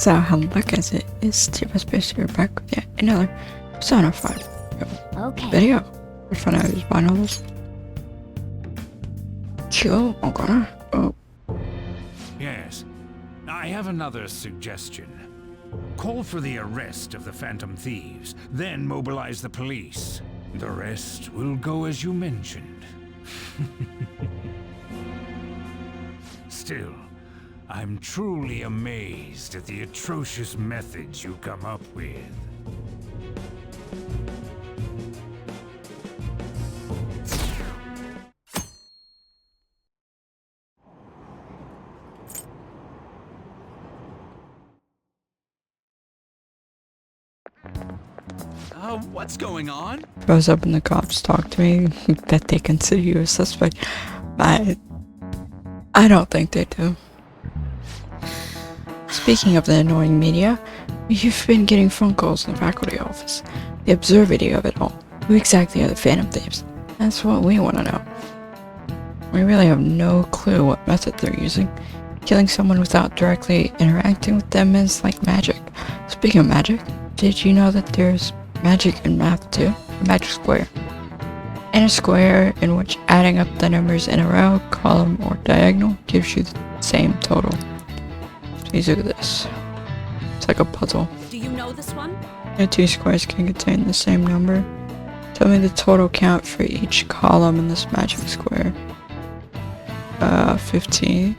So how luck as it is to have space to back with yet another Persona 5 video. What fun I was buying all this. Chill, oh. Yes. I have another suggestion. Call for the arrest of the Phantom Thieves, then mobilize the police. The rest will go as you mentioned. Still, I'm truly amazed at the atrocious methods you come up with. What's going on? Goes up and the cops talk to me that they consider you a suspect. But I don't think they do. Speaking of the annoying media, you've been getting phone calls in the faculty office. The absurdity of it all. Who exactly are the Phantom Thieves? That's what we want to know. We really have no clue what method they're using. Killing someone without directly interacting with them is like magic. Speaking of magic, did you know that there's magic in math too? A magic square. In a square in which adding up the numbers in a row, column, or diagonal gives you the same total. Please look at this. It's like a puzzle. Do you know this one? The two squares can contain the same number. Tell me the total count for each column in this magic square. 15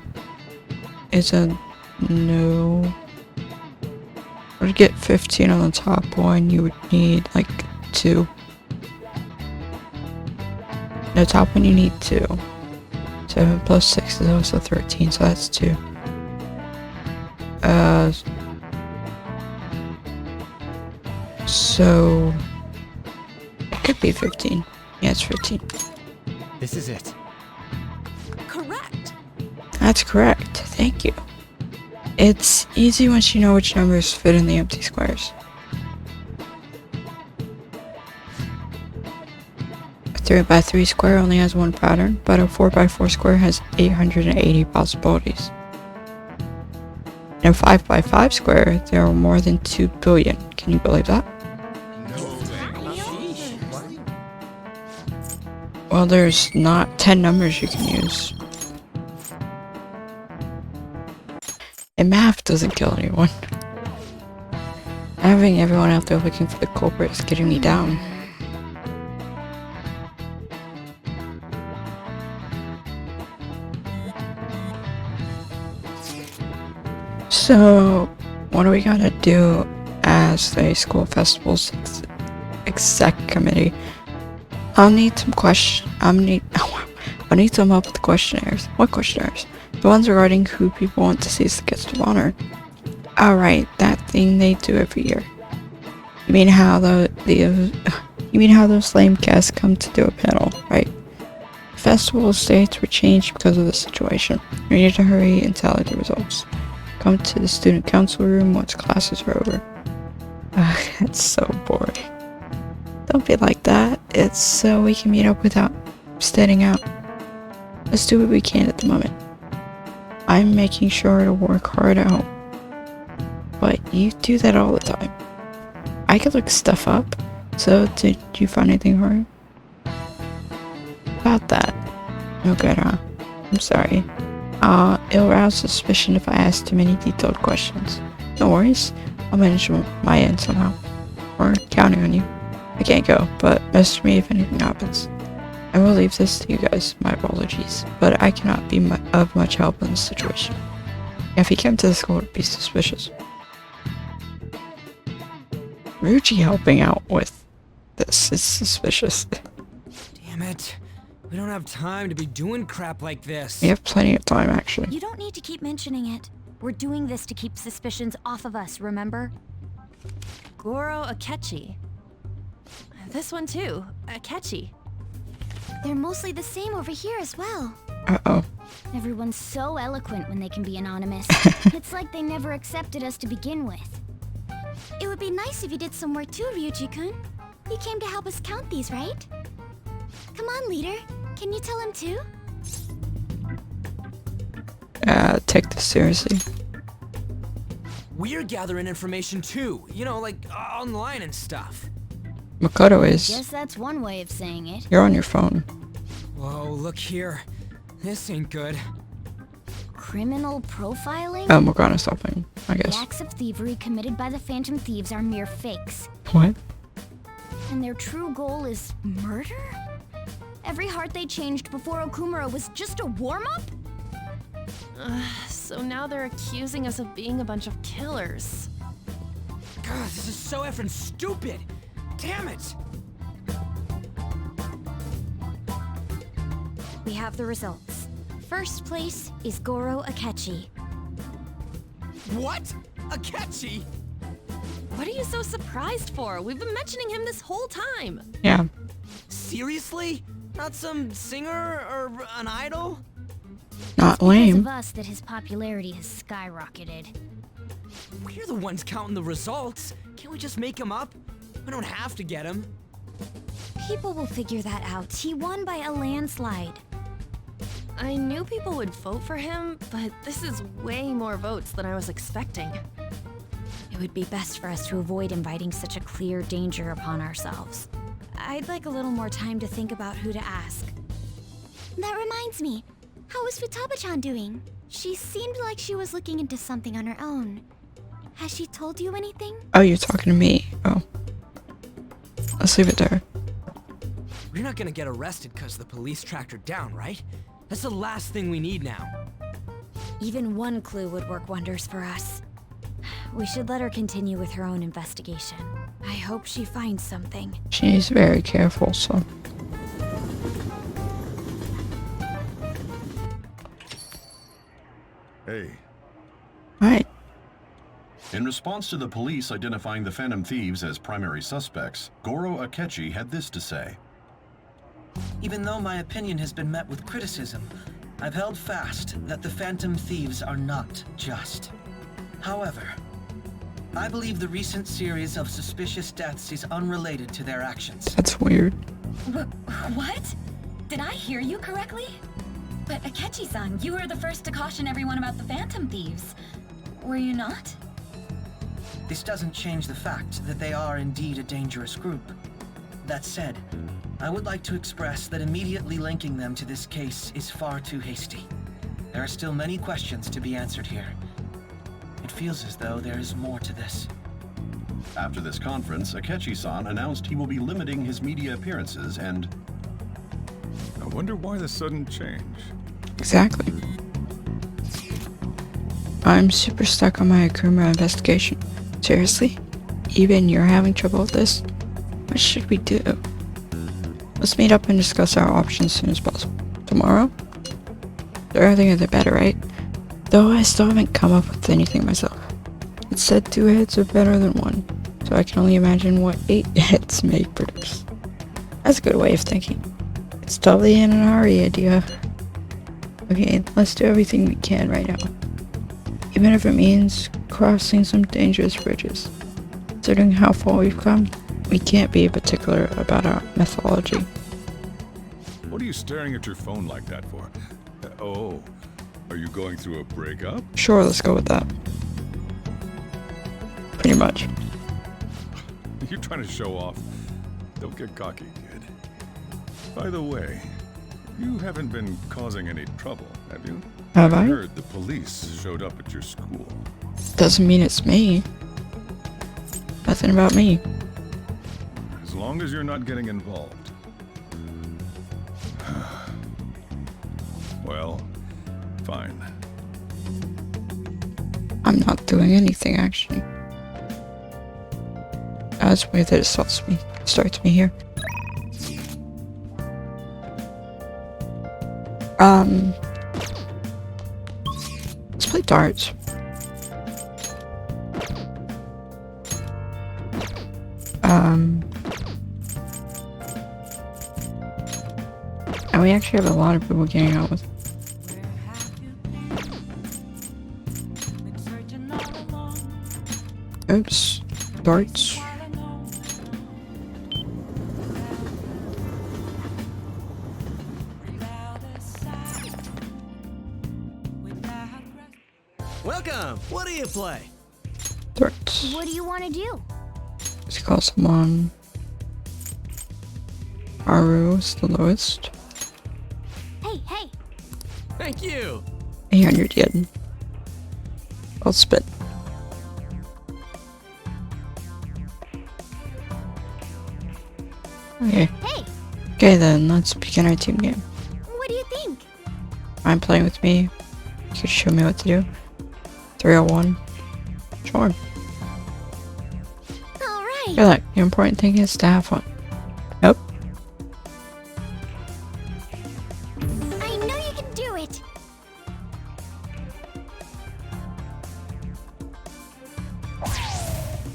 is a no. To get 15 on the top one, you would need like 2. The top one you need 2. 7 plus 6 is also 13, so that's 2. So it could be 15. Yeah, it's 15. This is it. Correct. That's correct. Thank you. It's easy once you know which numbers fit in the empty squares. A 3x3 square only has one pattern, but a 4x4 square has 880 possibilities. In a 5x5 square, there are more than 2 billion. Can you believe that? Well, there's not 10 numbers you can use. And math doesn't kill anyone. Having everyone out there looking for the culprit is getting me down. So, what are we gonna do as the school festival's exec committee? I'll need some I'll need some help with the questionnaires. What questionnaires? The ones regarding who people want to see as the guest of honor. Alright, that thing they do every year. You mean how those lame guests come to do a panel, right? The festival dates were changed because of the situation. We need to hurry and tally the results. Come to the student council room once classes are over. It's so boring. Don't be like that. It's so we can meet up without standing out. Let's do what we can at the moment. I'm making sure to work hard at home. But you do that all the time. I could look stuff up. So, did you find anything hard? About that. No good, huh? I'm sorry. It'll arouse suspicion if I ask too many detailed questions. No worries. I'll manage my end somehow. We're counting on you. I can't go, but message me if anything happens. I will leave this to you guys, my apologies, but I cannot be of much help in this situation. If he came to the school, it would be suspicious. Ryuji helping out with this is suspicious. Damn it. We don't have time to be doing crap like this. We have plenty of time, actually. You don't need to keep mentioning it. We're doing this to keep suspicions off of us, remember? Goro Akechi. This one too, Akechi. They're mostly the same over here as well. Uh-oh. Everyone's so eloquent when they can be anonymous. It's like they never accepted us to begin with. It would be nice if you did some work too, Ryuji-kun. You came to help us count these, right? Come on, leader. Can you tell him too? Take this seriously. We're gathering information too, you know, like online and stuff. Makoto is. Guess that's one way of saying it. You're on your phone. Whoa, look here. This ain't good. Criminal profiling? Oh, Morgana's helping, I The guess. acts of thievery committed by the Phantom Thieves are mere fakes. What? And their true goal is murder? Every heart they changed before Okumura was just a warm-up? So now they're accusing us of being a bunch of killers. God, this is so effing stupid. Damn it. We have the results. First place is Goro Akechi. What? Akechi? What are you so surprised for? We've been mentioning him this whole time. Yeah. Seriously? Not some singer or an idol? Not Because lame. of us that his popularity has skyrocketed. We're the ones counting the results. Can't we just make him up? We don't have to get him. People will figure that out. He won by a landslide. I knew people would vote for him, but this is way more votes than I was expecting. It would be best for us to avoid inviting such a clear danger upon ourselves. I'd like a little more time to think about who to ask. That reminds me. How is Futaba-chan doing? She seemed like she was looking into something on her own. Has she told you anything? Oh, you're talking to me. Oh. Let's leave it there. We're not gonna get arrested because the police tracked her down, right? That's the last thing we need now. Even one clue would work wonders for us. We should let her continue with her own investigation. I hope she finds something. She's very careful, so. Hey. Alright. In response to the police identifying the Phantom Thieves as primary suspects, Goro Akechi had this to say. Even though my opinion has been met with criticism, I've held fast that the Phantom Thieves are not just. However, I believe the recent series of suspicious deaths is unrelated to their actions. That's weird. What? Did I hear you correctly? But Akechi-san, you were the first to caution everyone about the Phantom Thieves. Were you not? This doesn't change the fact that they are indeed a dangerous group. That said, I would like to express that immediately linking them to this case is far too hasty. There are still many questions to be answered here. It feels as though there is more to this. After this conference, Akechi-san announced he will be limiting his media appearances and... I wonder why the sudden change. Exactly. I'm super stuck on my Akuma investigation. Seriously? Even you're having trouble with this? What should we do? Let's meet up and discuss our options as soon as possible. Tomorrow? The earlier the better, right? Though I still haven't come up with anything myself. It said 2 hits are better than 1, so I can only imagine what 8 hits may produce. That's a good way of thinking. It's totally an Inari idea. Okay, let's do everything we can right now. Even if it means crossing some dangerous bridges. Considering how far we've come, we can't be particular about our methodology. What are you staring at your phone like that for? Oh, are you going through a breakup? Sure, let's go with that. Pretty much. You're trying to show off. Don't get cocky, kid. By the way, you haven't been causing any trouble, have you? Have I? heard the police showed up at your school. Doesn't mean it's me. Nothing about me. As long as you're not getting involved. Well, fine. I'm not doing anything, actually. That's weird that it starts me here. Let's play darts. And we actually have a lot of people getting out with. Oops. Darts. Welcome! What do you play? threats. What do you want to do? Let's call someone. Haru is the lowest. Hey, hey! Thank you! 800 yen. I'll spit. Okay. Hey! Okay then, let's begin our team game. What do you think? I'm playing with me. You could show me what to do. 301. Sure. Alright! Look at that. The important thing is to have fun. Nope. I know you can do it!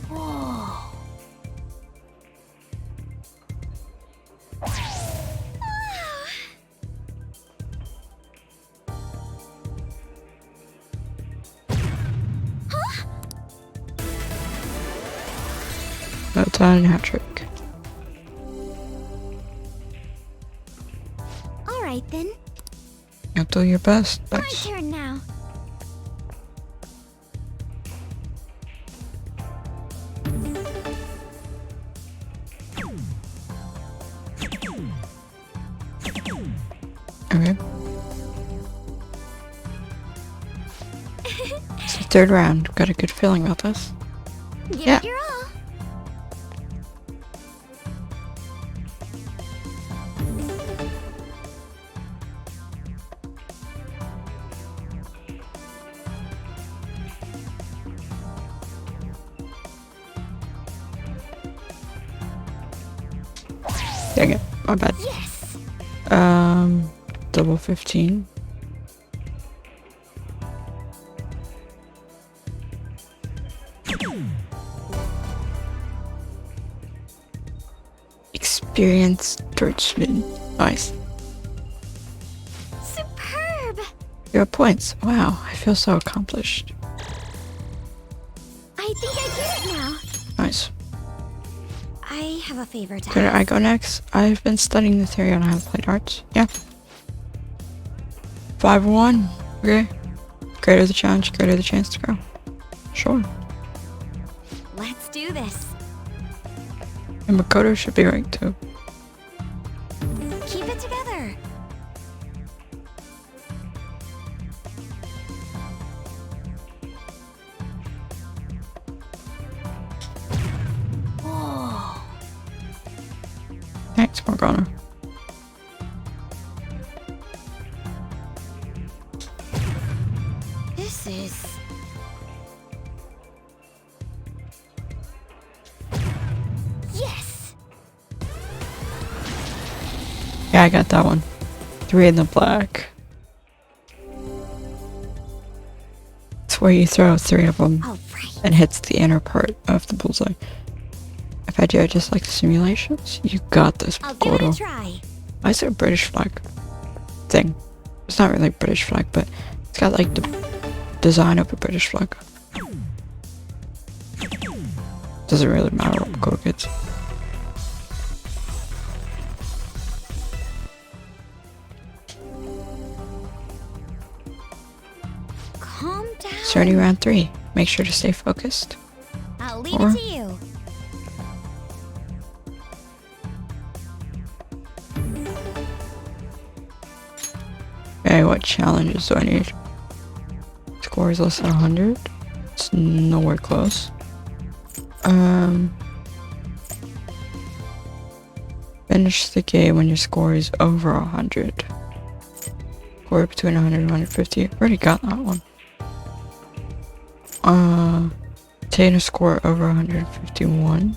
Whoa! Well done, hat trick. Alright then. You'll do your best. My Nice. turn now. Okay. It's the third round. Got a good feeling about this. Give Yeah. it your all. Dang it. My bad. Yes! Double 15. Experienced swordsman. Nice. Superb! You have points. Wow, I feel so accomplished. I think I get it now. Nice. I have a favor to Could ask. I go next? I've been studying the theory on how to play darts. Yeah. 5-1. Okay. Greater the challenge, greater the chance to grow. Sure. Let's do this. And Makoto should be ranked too. Keep it together. Whoa. Thanks, Morgana. This is... Yes! Yeah, I got that one. 3 in the black. It's where you throw 3 of them Alright. and hits the inner part of the bullseye. If I do just like the simulations, you got this, I'll give it a Makoto. try. Why is there a British flag thing? It's not really a British flag, but it's got like the design of a British flag. Doesn't really matter what Makoto gets. Calm down. Starting round 3. Make sure to stay focused. I'll leave Or- it to you. Okay, what challenges do I need? Score is less than 100. It's nowhere close. Finish the game when your score is over 100. Score between 100 and 150. Already got that one. Attain a score over 151.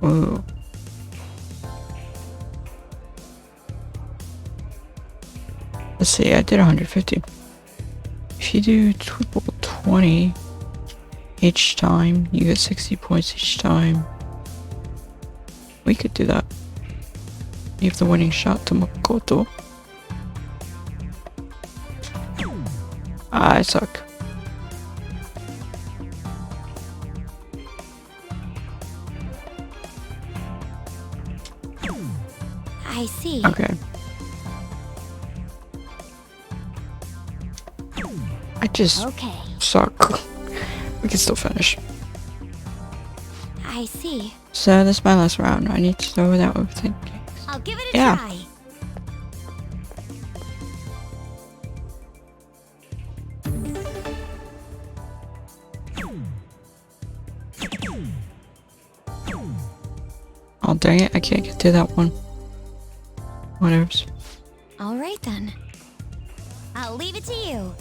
Ooh. Let's see, I did 150. If you do 20 each time, you get 60 points each time. We could do that. Give the winning shot to Makoto. I suck. I see. Okay. I just Okay. suck. we can still finish. I see. So this is my last round. I need to know without overthinking. I'll give it a Yeah. try. Oh dang it, I can't get to that one. Whatevs. All right then. I'll leave it to you.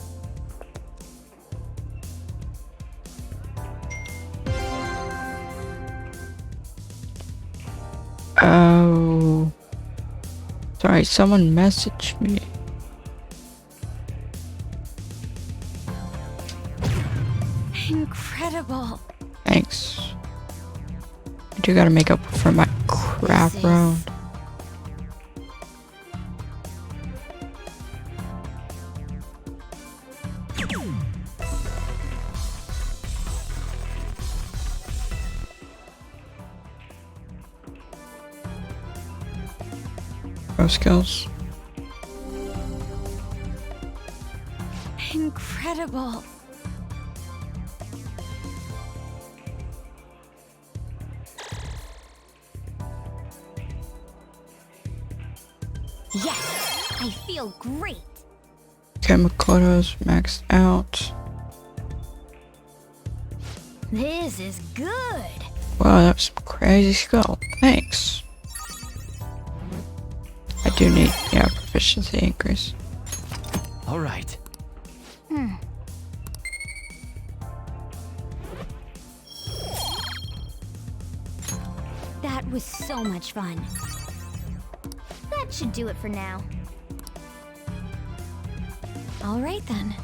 Oh. Sorry, someone messaged me. Incredible. Thanks. I do gotta make up for my crap This is- round. Pro skills. Incredible. Yes, I feel great. Okay, Makoto's maxed out. This is good. Wow, that was some crazy skill. Thanks. I do need, yeah, proficiency increase. All right. That was so much fun. That should do it for now. All right then.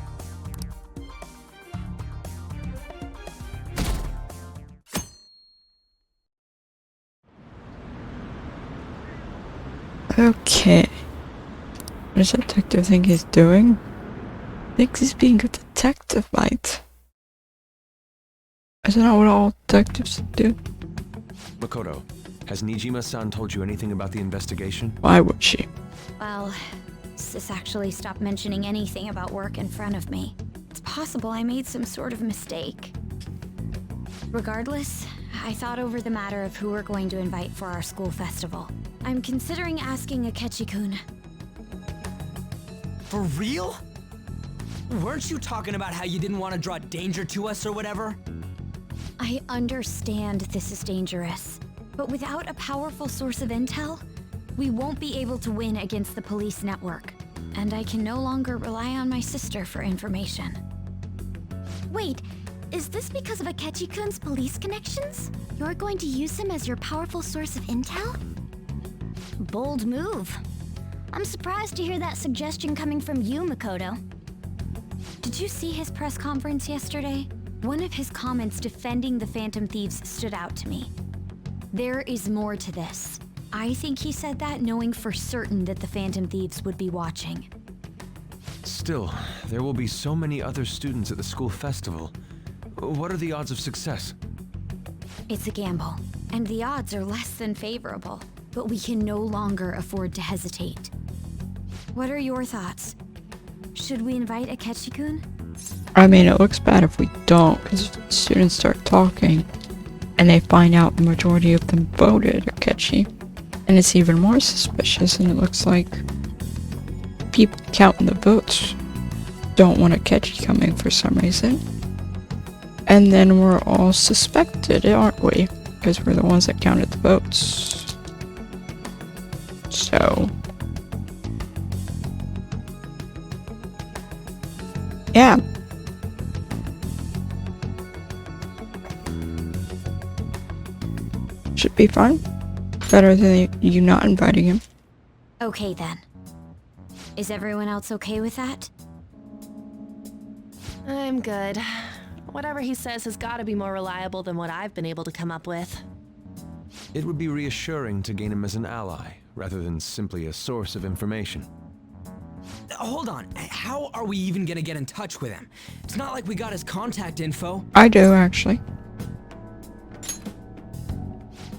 Okay. What does that detective think he's doing? Thinks he's being a detective, mate. Isn't that what all detectives do? Makoto, has Nijima-san told you anything about the investigation? Why would she? Well, Sis actually stopped mentioning anything about work in front of me. It's possible I made some sort of mistake. Regardless, I thought over the matter of who we're going to invite for our school festival. I'm considering asking Akechi-kun. For real? Weren't you talking about how you didn't want to draw danger to us or whatever? I understand this is dangerous, but without a powerful source of intel, we won't be able to win against the police network. And I can no longer rely on my sister for information. Wait, is this because of Akechi-kun's police connections? You're going to use him as your powerful source of intel? Bold move. I'm surprised to hear that suggestion coming from you, Makoto. Did you see his press conference yesterday? One of his comments defending the Phantom Thieves stood out to me. There is more to this. I think he said that knowing for certain that the Phantom Thieves would be watching. Still, there will be so many other students at the school festival. What are the odds of success? It's a gamble, and the odds are less than favorable, but we can no longer afford to hesitate. What are your thoughts? Should we invite Akechi-kun? I mean, it looks bad if we don't, because if the students start talking, and they find out the majority of them voted Akechi, and it's even more suspicious, and it looks like people counting the votes don't want Akechi coming for some reason. And then we're all suspected, aren't we? Because we're the ones that counted the votes. So... yeah. Should be fun. Better than you not inviting him. Okay then. Is everyone else okay with that? I'm good. Whatever he says has got to be more reliable than what I've been able to come up with. It would be reassuring to gain him as an ally, rather than simply a source of information. Hold on, how are we even gonna get in touch with him? It's not like we got his contact info. I do, actually.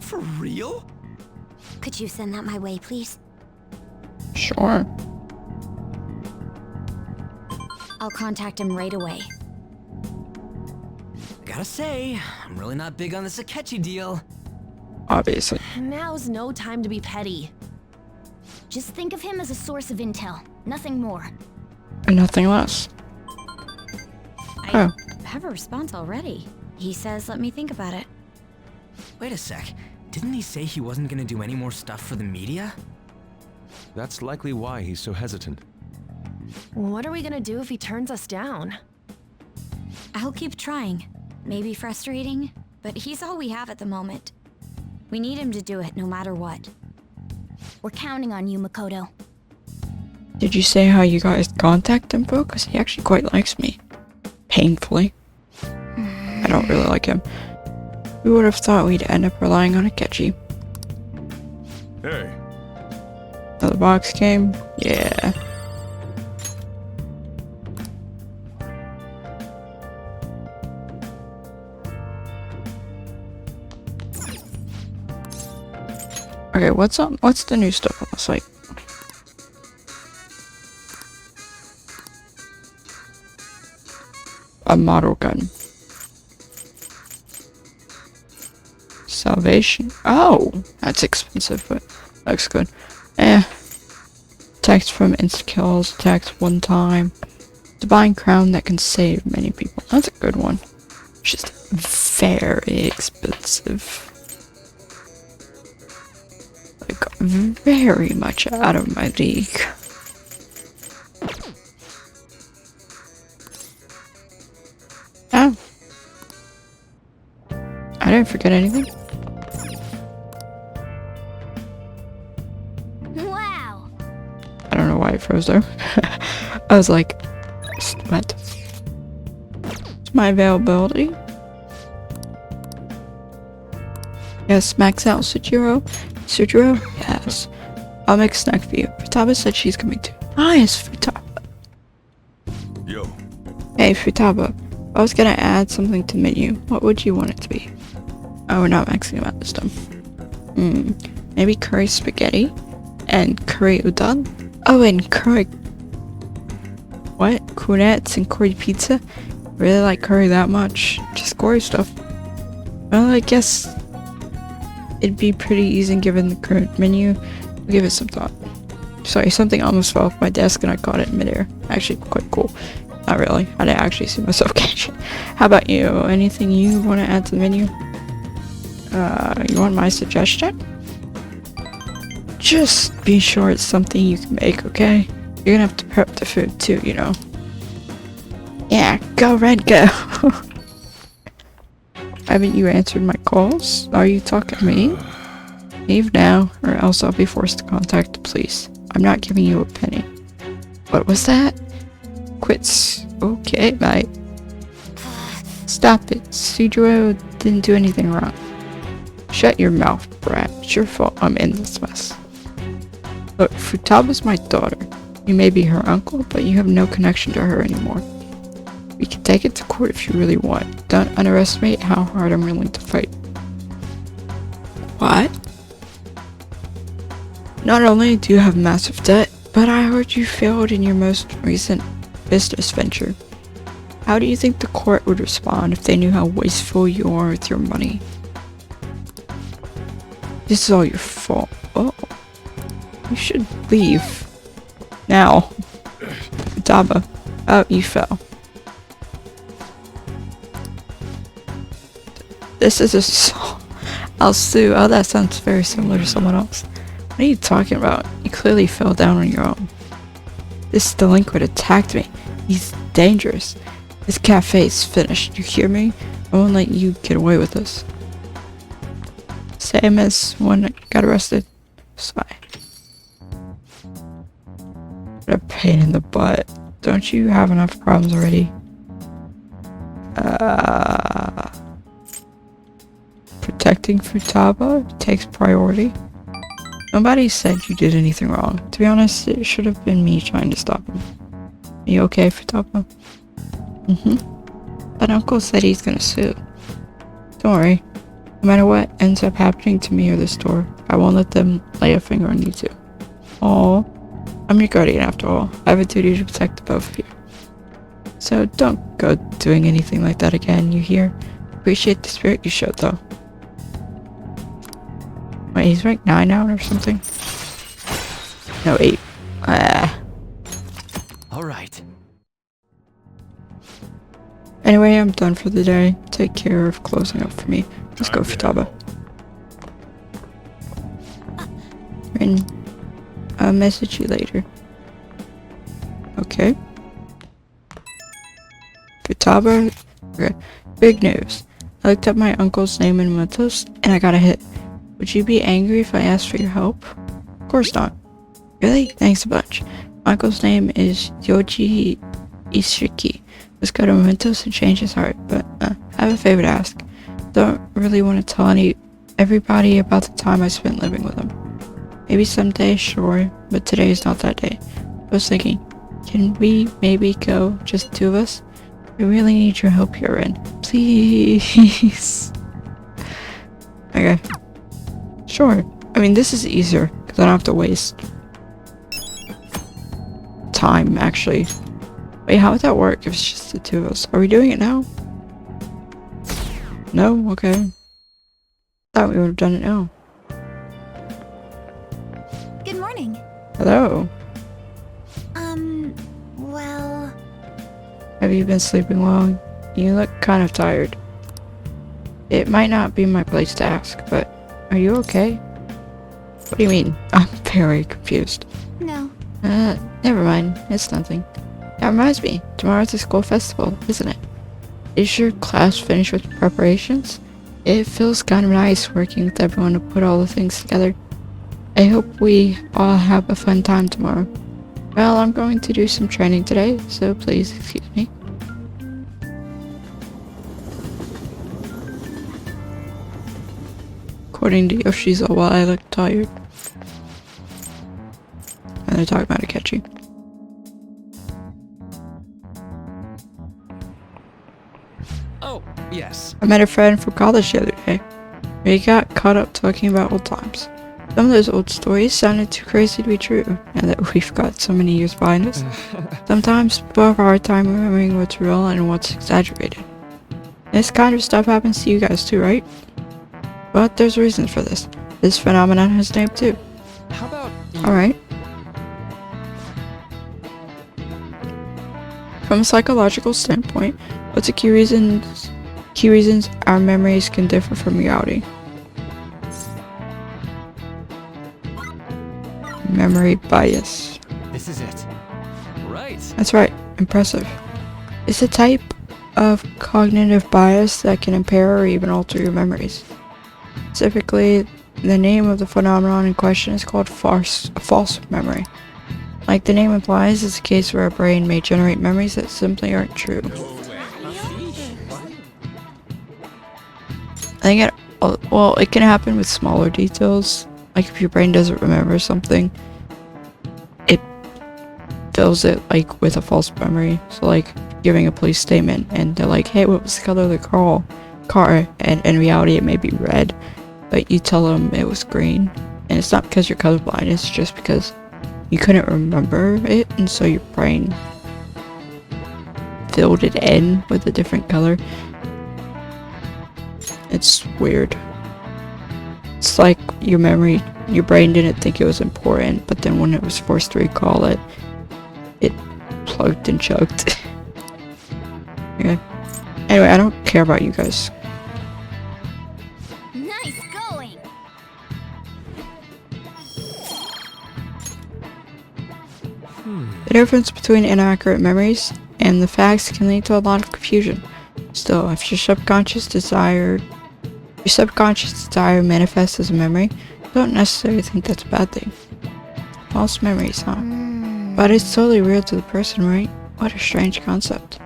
For real? Could you send that my way, please? Sure. I'll contact him right away. Gotta say, I'm really not big on this Akechi deal. Obviously. Now's no time to be petty. Just think of him as a source of intel, nothing more. And nothing less. I have a response already. He says let me think about it. Wait a sec. Didn't he say he wasn't gonna do any more stuff for the media? That's likely why he's so hesitant. What are we gonna do if he turns us down? I'll keep trying. Maybe frustrating, but he's all we have at the moment. We need him to do it no matter what. We're counting on you, Makoto. Did you say how you guys contact him, bro? Because he actually quite likes me. Painfully. I don't really like him. We would have thought we'd end up relying on Akechi. Hey. Another box came? Yeah. Okay, what's the new stuff on the site? A model gun. Salvation. Oh, that's expensive, but looks good. Text from insta-kills, text one time. Divine crown that can save many people. That's a good one. Just very expensive. Like, very much out of my league. Oh. I didn't forget anything. Wow. I don't know why it froze there. I was like, what? It's my availability. Yes, max out Sujiro. Sujiro? Yes. I'll make a snack for you. Futaba said she's coming too. Nice, Futaba. Yo. Hey, Futaba. I was gonna add something to menu. What would you want it to be? Oh, we're not maxing out this time. Maybe curry spaghetti and curry udon. Oh, and curry. What? Kunettes and curry pizza? Really like curry that much? Just curry stuff. Well, I guess it'd be pretty easy given the current menu. I'll give it some thought. Sorry, something almost fell off my desk and I caught it in midair. Actually, quite cool. Not really. I didn't actually see myself catch it. How about you? Anything you want to add to the menu? You want my suggestion? Just be sure it's something you can make, okay? You're gonna have to prep the food too, you know. Yeah, go Red, go! Haven't you answered my calls? Are you talking to me? Leave now, or else I'll be forced to contact the police. I'm not giving you a penny. What was that? Quits. Okay, mate. Stop it. Sujiro didn't do anything wrong. Shut your mouth, brat. It's your fault I'm in this mess. Look, Futaba's my daughter. You may be her uncle, but you have no connection to her anymore. We can take it to court if you really want. Don't underestimate how hard I'm willing to fight. What? Not only do you have massive debt, but I heard you failed in your most recent business venture. How do you think the court would respond if they knew how wasteful you are with your money? This is all your fault. Oh. You should leave. Now. Futaba. Oh, you fell. This is a I'll sue. Oh, that sounds very similar to someone else. What are you talking about? You clearly fell down on your own. This delinquent attacked me. He's dangerous. This cafe is finished. You hear me? I won't let you get away with this. Same as when I got arrested. Sigh. What a pain in the butt. Don't you have enough problems already? Protecting Futaba takes priority. Nobody said you did anything wrong. To be honest, it should have been me trying to stop him. Are you okay, Futaba? But Uncle said he's gonna sue. Don't worry. No matter what ends up happening to me or the store, I won't let them lay a finger on you two. Aww. I'm your guardian after all. I have a duty to protect the both of you. So don't go doing anything like that again, you hear? Appreciate the spirit you showed, though. Wait, he's rank 9 now or something? No, 8. Alright. Anyway, I'm done for the day. Take care of closing up for me. Let's go, Futaba. And I'll message you later. Okay. Futaba. Okay. Big news. I looked up my uncle's name in Mentos, and I got a hit. Would you be angry if I asked for your help? Of course not. Really? Thanks a bunch. My uncle's name is Yoji Ishiki. Let's go to Mentos and change his heart, but I have a favor to ask. Don't really want to tell everybody about the time I spent living with him. Maybe someday, sure, but today is not that day. I was thinking, can we maybe go, just the two of us? I really need your help here, Ren. Please. Okay. Sure. I mean, this is easier, because I don't have to waste time, actually. Wait, how would that work if it's just the two of us? Are we doing it now? No? Okay. Thought we would have done it now. Good morning. Hello. Well... Have you been sleeping well? You look kind of tired. It might not be my place to ask, but are you okay? What do you mean? I'm very confused. No. Never mind. It's nothing. That reminds me. Tomorrow's the school festival, isn't it? Is your class finished with preparations? It feels kind of nice working with everyone to put all the things together. I hope we all have a fun time tomorrow. Well, I'm going to do some training today, so please excuse me. According to Yoshizawa, I look tired. And they're talking about Akechi. Oh, yes. I met a friend from college the other day. We got caught up talking about old times. Some of those old stories sounded too crazy to be true, and that we've got so many years behind us. Sometimes people have a hard time remembering what's real and what's exaggerated. This kind of stuff happens to you guys too, right? But there's reasons for this. This phenomenon has a name too. How about... Alright. From a psychological standpoint, what's the key reasons our memories can differ from reality? Memory bias. This is it. Right. That's right. Impressive. It's a type of cognitive bias that can impair or even alter your memories. Specifically, the name of the phenomenon in question is called false memory. Like the name implies, it's a case where a brain may generate memories that simply aren't true. I think it can happen with smaller details. Like if your brain doesn't remember something, it fills it like with a false memory. So like giving a police statement and they're like, hey, what was the color of the car? And in reality it may be red, but you tell them it was green. And it's not because you're colorblind, it's just because you couldn't remember it, and so your brain filled it in with a different color. It's weird. It's like your brain didn't think it was important, but then when it was forced to recall it, it plugged and choked. Okay. Anyway, I don't care about you guys. Nice going! The difference between inaccurate memories and the facts can lead to a lot of confusion. Still, if your subconscious desire manifests as a memory, don't necessarily think that's a bad thing. False memories, huh? But it's totally real to the person, right? What a strange concept.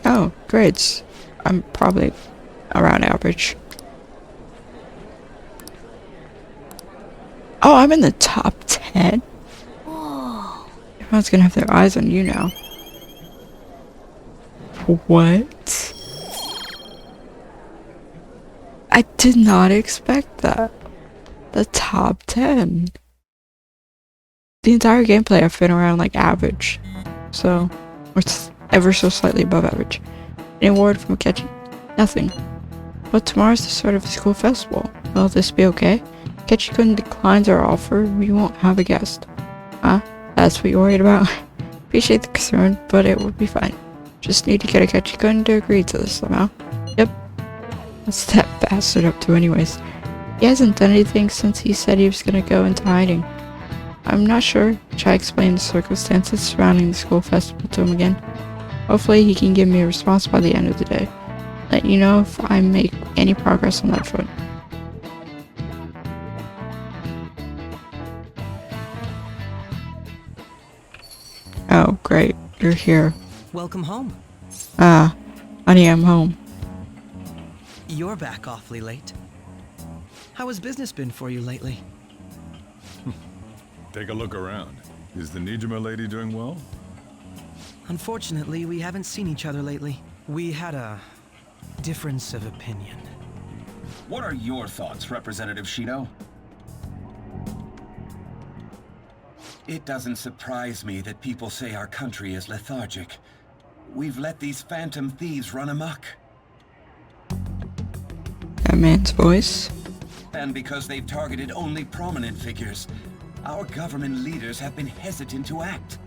Oh, grades. I'm probably around average. Oh, I'm in the top 10? Whoa. Everyone's gonna have their eyes on you now. What? I did not expect that. The top 10. the entire gameplay I've been around like average. So, or it's ever so slightly above average. Any award from Akechi? Nothing. But tomorrow's the start of the school festival. Will this be okay? Akechi-kun declines our offer, we won't have a guest. Huh? That's what you're worried about? Appreciate the concern, but it will be fine. Just need to get Akechi-kun to agree to this somehow. Yep. What's that bastard up to anyways? He hasn't done anything since he said he was gonna go into hiding. I'm not sure. Try to explain the circumstances surrounding the school festival to him again. Hopefully he can give me a response by the end of the day. Let you know if I make any progress on that front. Oh, great. You're here. Welcome home. Ah, honey, I'm home. You're back awfully late. How has business been for you lately? Take a look around. Is the Nijima lady doing well? Unfortunately, we haven't seen each other lately. We had a difference of opinion. What are your thoughts, Representative Shido? It doesn't surprise me that people say our country is lethargic. We've let these phantom thieves run amok. That man's voice. And because they've targeted only prominent figures, our government leaders have been hesitant to act.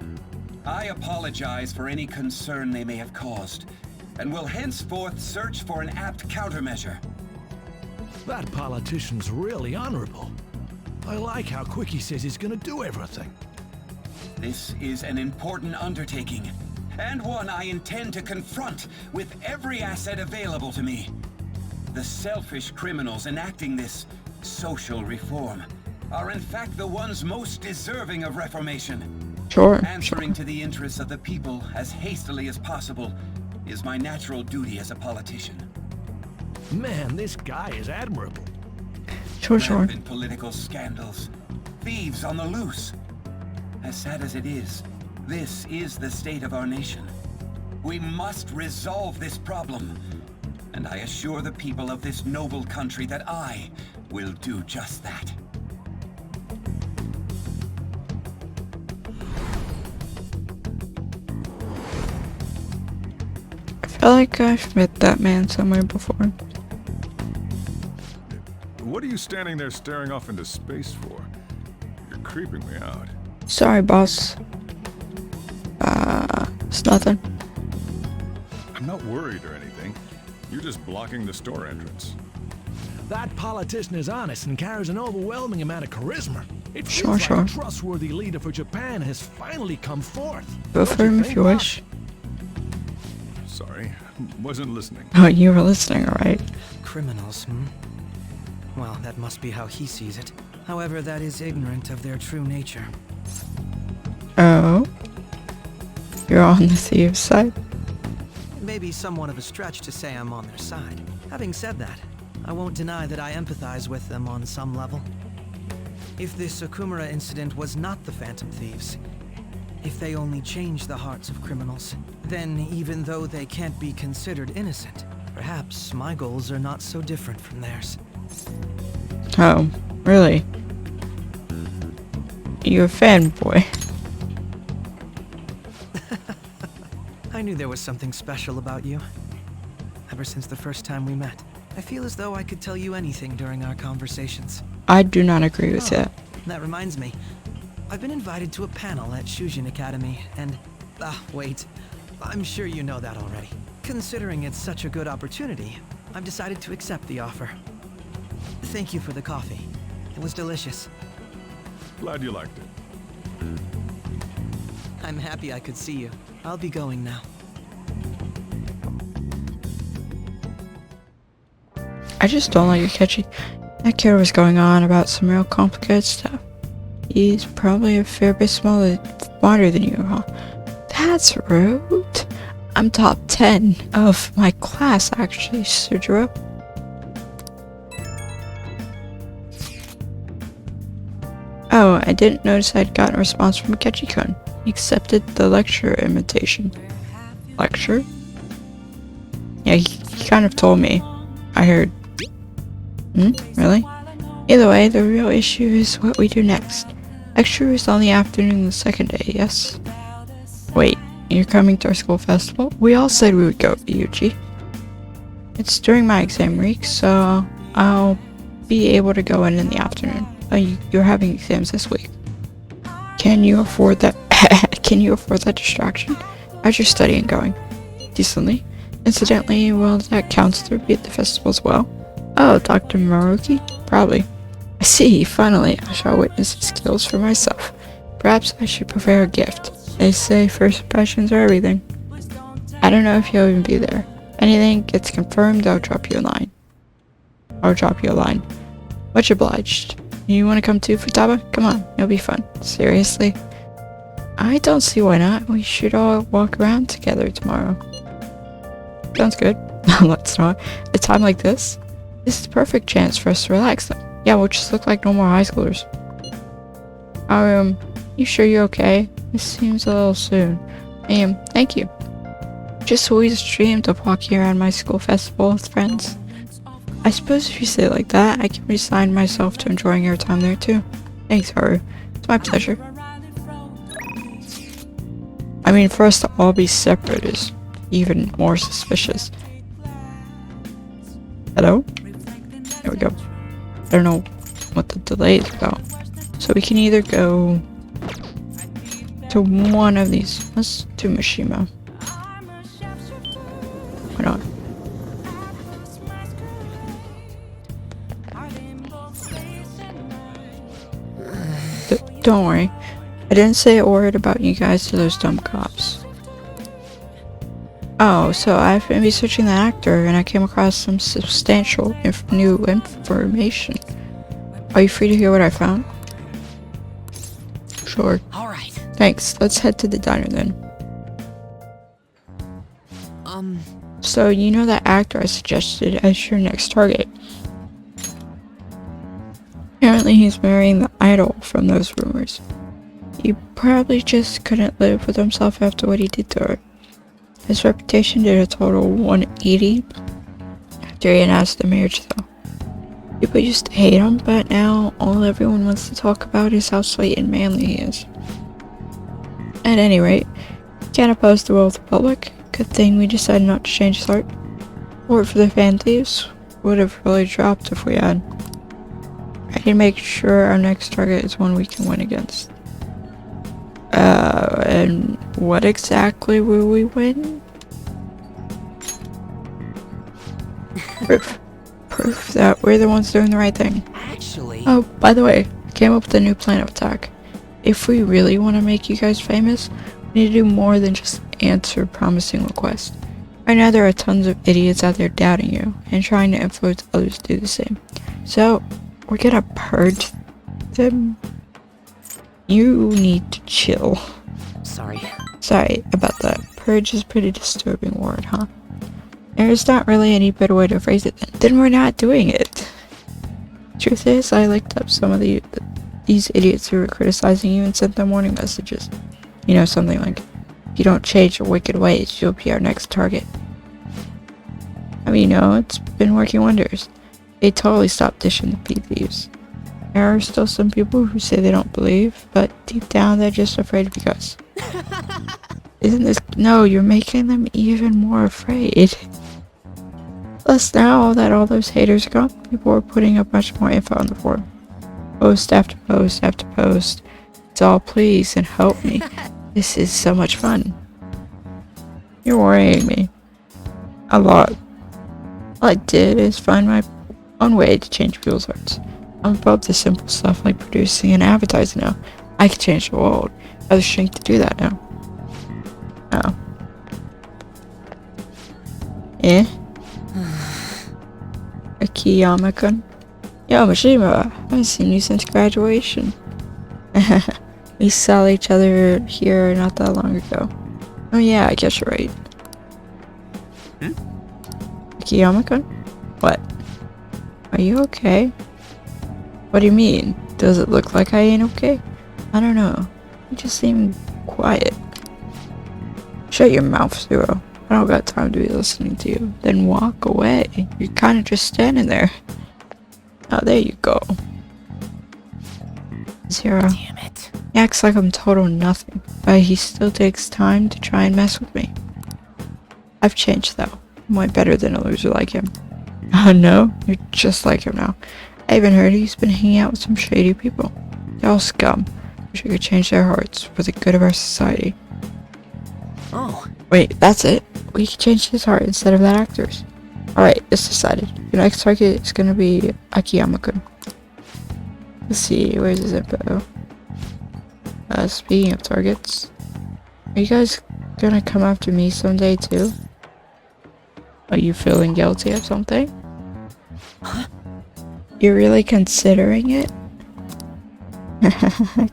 I apologize for any concern they may have caused, and will henceforth search for an apt countermeasure. That politician's really honorable. I like how quick he says he's gonna do everything. This is an important undertaking, and one I intend to confront with every asset available to me. The selfish criminals enacting this social reform are in fact the ones most deserving of reformation. Sure. Answering to the interests of the people as hastily as possible is my natural duty as a politician. Man, this guy is admirable. Sure. Rampant political scandals, thieves on the loose. As sad as it is, this is the state of our nation. We must resolve this problem, and I assure the people of this noble country that I will do just that. I feel like I've met that man somewhere before. What are you standing there staring off into space for? You're creeping me out. Sorry, boss. It's nothing. I'm not worried or anything. You're just blocking the store entrance. That politician is honest and carries an overwhelming amount of charisma. It Sure. feels like a trustworthy leader for Japan has finally come forth. Vote for him if you wish. Sorry, wasn't listening. Oh, you were listening, alright. Criminals, Well, that must be how he sees it. However, that is ignorant of their true nature. Oh? You're on the thieves' side? Maybe somewhat of a stretch to say I'm on their side. Having said that, I won't deny that I empathize with them on some level. If this Okumura incident was not the Phantom Thieves, if they only changed the hearts of criminals, then even though they can't be considered innocent, perhaps my goals are not so different from theirs. Oh, really? You're a fanboy. I knew there was something special about you. Ever since the first time we met, I feel as though I could tell you anything during our conversations. I do not agree with that. That reminds me. I've been invited to a panel at Shujin Academy, and... wait. I'm sure you know that already. Considering it's such a good opportunity, I've decided to accept the offer. Thank you for the coffee. It was delicious. Glad you liked it. I'm happy I could see you. I'll be going now. I just don't like Akechi. That kid was going on about some real complicated stuff. He's probably a fair bit smarter than you, huh? That's rude. I'm top 10 of my class, actually, Sujiro. Oh, I didn't notice I'd gotten a response from Akechi-kun. He accepted the lecture invitation. Lecture? Yeah, he kind of told me. I heard. Really? Either way, the real issue is what we do next. Extra is on the afternoon the second day, yes? Wait, you're coming to our school festival? We all said we would go, Yuji. It's during my exam week, so I'll be able to go in the afternoon. You're having exams this week. Can you afford that? Can you afford that distraction? How's your studying going? Decently. Incidentally, will that counselor be at the festival as well? Oh, Dr. Maruki? Probably. I see, finally, I shall witness his skills for myself. Perhaps I should prepare a gift. They say first impressions are everything. I don't know if he'll even be there. If anything gets confirmed, I'll drop you a line. Much obliged. You want to come too, Futaba? Come on, it'll be fun. Seriously? I don't see why not. We should all walk around together tomorrow. Sounds good. Let's not. A time like this? This is the perfect chance for us to relax though. Yeah, we'll just look like normal high schoolers. You sure you're okay? This seems a little soon. Thank you. Just always dreamed of walking around my school festival with friends. I suppose if you say it like that, I can resign myself to enjoying your time there too. Thanks, Haru. It's my pleasure. I mean, for us to all be separate is even more suspicious. Hello? There we go. I don't know what the delay is about. So we can either go to one of these. Let's do Mishima. Why not? Don't worry. I didn't say a word about you guys to those dumb cops. Oh, so I've been researching the actor and I came across some substantial new information. Are you free to hear what I found? Sure. Alright. Thanks. Let's head to the diner then. So you know that actor I suggested as your next target? Apparently he's marrying the idol from those rumors. He probably just couldn't live with himself after what he did to her. His reputation did a total 180 after he announced the marriage though. People used to hate him, but now all everyone wants to talk about is how sweet and manly he is. At any rate, can't oppose the will of the public. Good thing we decided not to change his heart. Support for the fan thieves would have really dropped if we had. I can make sure our next target is one we can win against. And what exactly will we win? Proof that we're the ones doing the right thing. Actually... Oh, by the way, I came up with a new plan of attack. If we really want to make you guys famous, we need to do more than just answer promising requests. Right now there are tons of idiots out there doubting you, and trying to influence others to do the same. So, we're gonna purge them. You need to chill. Sorry about that. Purge is a pretty disturbing word, huh? There's not really any better way to phrase it then we're not doing it. Truth is, I looked up some of these idiots who were criticizing you and sent them warning messages. You know, something like, if you don't change your wicked ways, you'll be our next target. I mean, you know, it's been working wonders. They totally stopped dishing the pea thieves. There are still some people who say they don't believe, but deep down they're just afraid because. Isn't this— No, you're making them even more afraid. Plus now that all those haters are gone, people are putting up much more info on the forum. Post after post after post. It's all please and help me. This is so much fun. You're worrying me. A lot. All I did is find my own way to change people's hearts. I'm above the simple stuff like producing and advertising now. I can change the world. I have the strength to do that now. Oh. Akiyama-kun? Yo, Mishima, I haven't seen you since graduation. We saw each other here not that long ago. Oh yeah, I guess you're right. Akiyama-kun? What? Are you okay? What do you mean? Does it look like I ain't okay? I don't know. You just seem quiet. Shut your mouth, Zero. I don't got time to be listening to you. Then walk away. You're kind of just standing there. Oh, there you go. Zero. Damn it. He acts like I'm total nothing, but he still takes time to try and mess with me. I've changed though. I'm way better than a loser like him. Oh no, you're just like him now. I even heard he's been hanging out with some shady people. They're all scum. Wish we could change their hearts for the good of our society. Oh. Wait, that's it? We can change his heart instead of that actor's. Alright, it's decided. Your next target is gonna be Akiyama-kun. Let's see, where's his info? Speaking of targets, are you guys gonna come after me someday too? Are you feeling guilty of something? Huh? You're really considering it?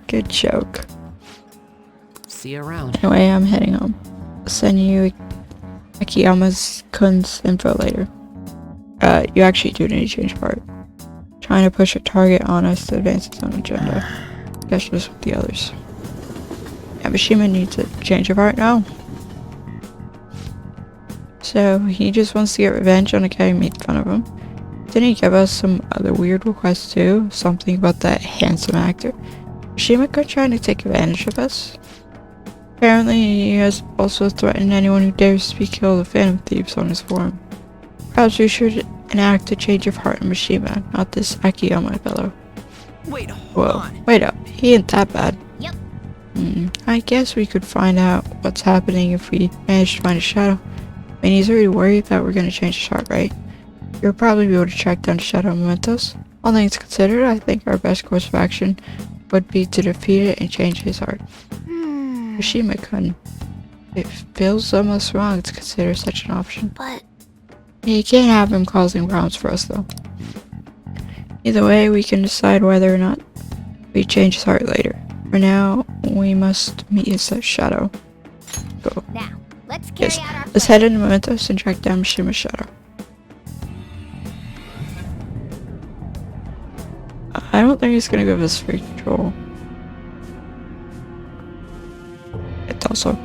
Good joke. See you around. Anyway, I'm heading home. I'll send you Akiyama's Kun's info later. You actually do need to change part. Trying to push a target on us to advance its own agenda. Guess just with the others. Yamashima needs to change of heart now. So, he just wants to get revenge on a guy who made fun of him. Didn't he give us some other weird requests too? Something about that handsome actor? Shimaka trying to take advantage of us? Apparently, he has also threatened anyone who dares speak ill of the Phantom Thieves on his forum. Perhaps we should enact a change of heart in Mishima, not this Akiyama fellow. Wait, hold on. Wait up. He ain't that bad. Yep. I guess we could find out what's happening if we manage to find a shadow. I mean, he's already worried that we're gonna change his heart, right? You'll probably be able to track down Shadow Mementos. All things considered, I think our best course of action would be to defeat it and change his heart. Yoshima-kun, it feels almost wrong to consider such an option. But You can't have him causing problems for us, though. Either way, we can decide whether or not we change his heart later. For now, we must meet his shadow. Go. now, let's carry out our Let's head into Mementos and track down Mishima's shadow. I don't think he's gonna give us free control. It's also...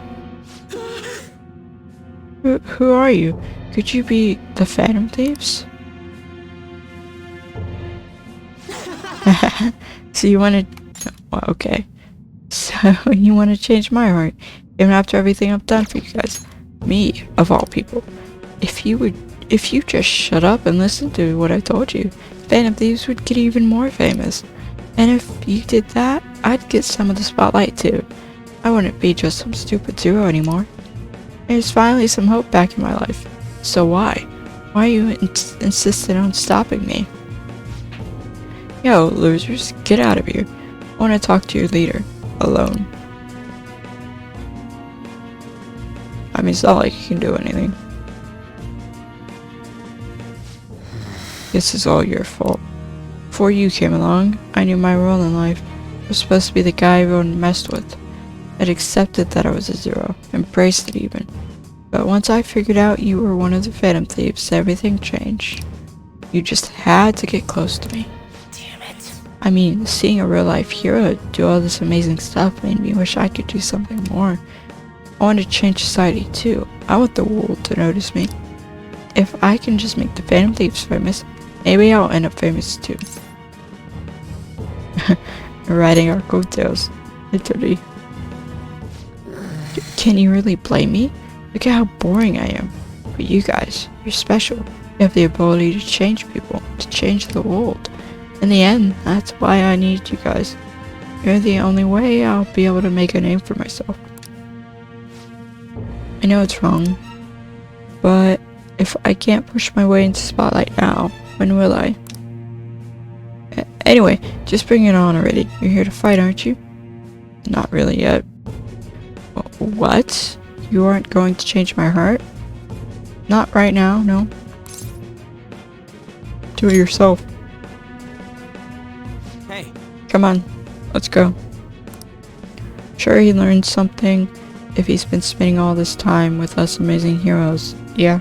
Who are you? Could you be the Phantom Thieves? So you wanna... Well, okay. So you wanna change my heart, even after everything I've done for you guys. Me, of all people. If you just shut up and listen to what I told you, Phantom Thieves would get even more famous. And if you did that, I'd get some of the spotlight too. I wouldn't be just some stupid zero anymore. There's finally some hope back in my life. So why? Why are you insisting on stopping me? Yo, losers, get out of here. I want to talk to your leader. Alone. I mean, it's not like you can do anything. This is all your fault. Before you came along, I knew my role in life. I was supposed to be the guy everyone messed with. I'd accepted that I was a zero, embraced it even. But once I figured out you were one of the Phantom Thieves, everything changed. You just had to get close to me. Damn it. I mean, seeing a real-life hero do all this amazing stuff made me wish I could do something more. I want to change society too. I want the world to notice me. If I can just make the Phantom Thieves famous, maybe I'll end up famous too. Riding our coattails, literally. Can you really blame me? Look at how boring I am. But you guys, you're special. You have the ability to change people, to change the world. In the end, that's why I need you guys. You're the only way I'll be able to make a name for myself. I know it's wrong, but if I can't push my way into spotlight now, when will I? Anyway, just bring it on already. You're here to fight, aren't you? Not really yet. What? You aren't going to change my heart? Not right now, no. Do it yourself. Hey. Come on, let's go. Sure, he learned something if he's been spending all this time with us amazing heroes. Yeah.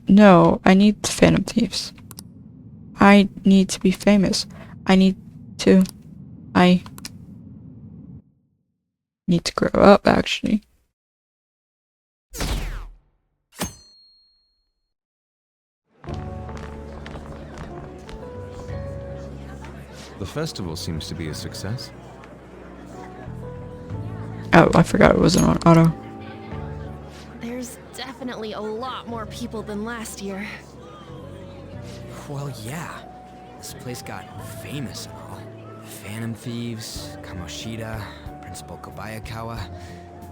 No, I need the Phantom Thieves. I need to be famous. I need to grow up, actually. The festival seems to be a success. Oh, I forgot it wasn't on auto. There's definitely a lot more people than last year. Well, yeah. This place got famous and all. Phantom Thieves, Kamoshida, Principal Kobayakawa.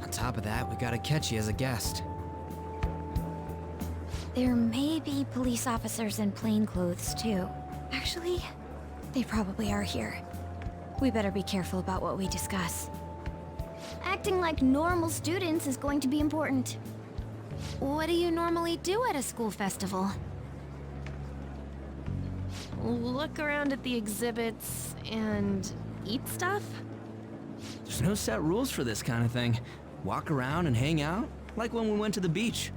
On top of that, we got Akechi as a guest. There may be police officers in plain clothes, too. Actually, they probably are here. We better be careful about what we discuss. Acting like normal students is going to be important. What do you normally do at a school festival? Look around at the exhibits and eat stuff? There's no set rules for this kind of thing. Walk around and hang out, like when we went to the beach.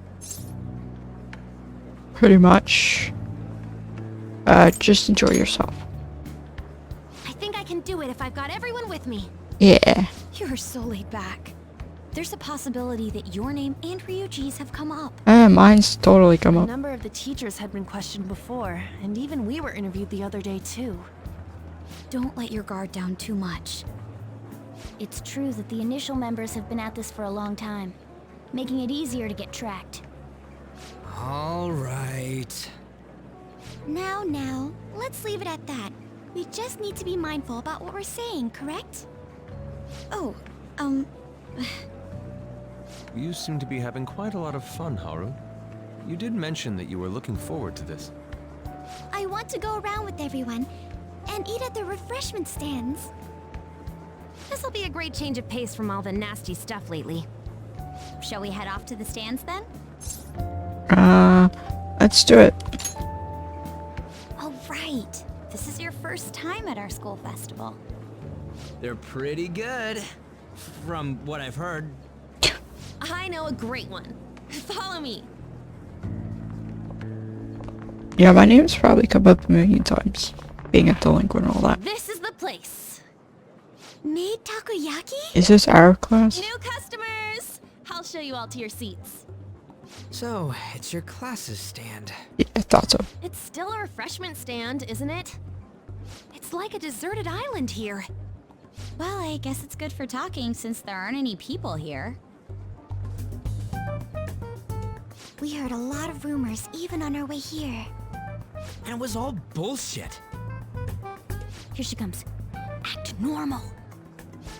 Pretty much. Just enjoy yourself. I think I can do it if I've got everyone with me. Yeah. You're so laid back. There's a possibility that your name and Ryuji's have come up. Mine's totally come A up. number of the teachers had been questioned before, and even we were interviewed the other day too. Don't let your guard down too much. It's true that the initial members have been at this for a long time, making it easier to get tracked. All right. Now, let's leave it at that. We just need to be mindful about what we're saying, correct? Oh, You seem to be having quite a lot of fun, Haru. You did mention that you were looking forward to this. I want to go around with everyone and eat at the refreshment stands. this'll be a great change of pace from all the nasty stuff lately. Shall we head off to the stands then? Let's do it. Oh, right. This is your first time at our school festival. They're pretty good, from what I've heard. I know a great one. Follow me. Yeah, my name's probably come up a million times. Being a delinquent and all that. This is the place. Made takoyaki? Is this our class? New customers! I'll show you all to your seats. So, it's your class's stand. Yeah, I thought so. It's still a refreshment stand, isn't it? It's like a deserted island here. Well, I guess it's good for talking since there aren't any people here. We heard a lot of rumors even on our way here. And it was all bullshit. Here she comes. Act normal.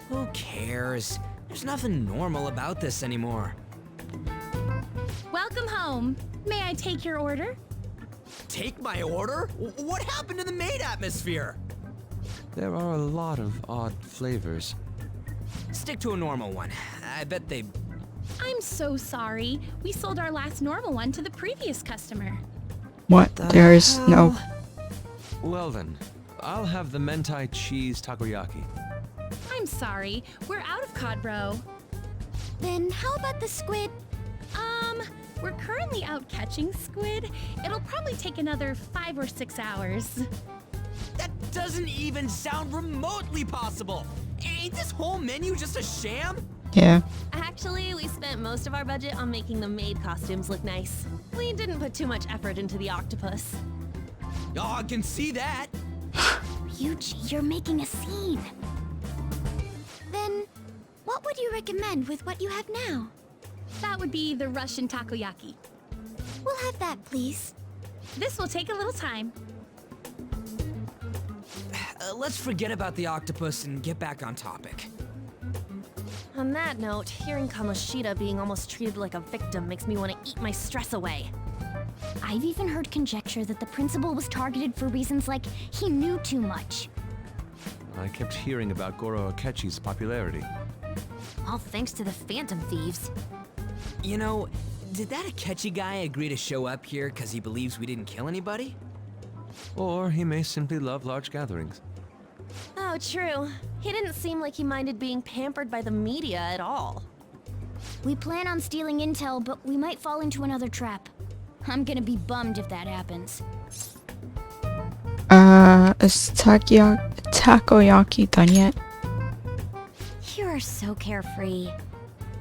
Who cares? There's nothing normal about this anymore. Welcome home. May I take your order? Take my order? What happened to the maid atmosphere? There are a lot of odd flavors. Stick to a normal one. I bet they... I'm so sorry. We sold our last normal one to the previous customer. What? There is no... Well then, I'll have the mentai cheese takoyaki. I'm sorry. We're out of cod bro. Then how about the squid? We're currently out catching squid. It'll probably take another 5 or 6 hours. That doesn't even sound remotely possible! Ain't this whole menu just a sham? Yeah. Actually, we spent most of our budget on making the maid costumes look nice. We didn't put too much effort into the octopus. Oh, I can see that! Ryuji, you're making a scene. Then, what would you recommend with what you have now? That would be the Russian takoyaki. We'll have that, please. This will take a little time. Let's forget about the octopus and get back on topic. On that note, hearing Kamoshida being almost treated like a victim makes me want to eat my stress away. I've even heard conjecture that the principal was targeted for reasons like he knew too much. I kept hearing about Goro Akechi's popularity. All thanks to the Phantom Thieves. You know, did that Akechi guy agree to show up here because he believes we didn't kill anybody? Or he may simply love large gatherings. Oh, true. He didn't seem like he minded being pampered by the media at all. We plan on stealing intel, but we might fall into another trap. I'm gonna be bummed if that happens. Is takoyaki done yet? You are so carefree.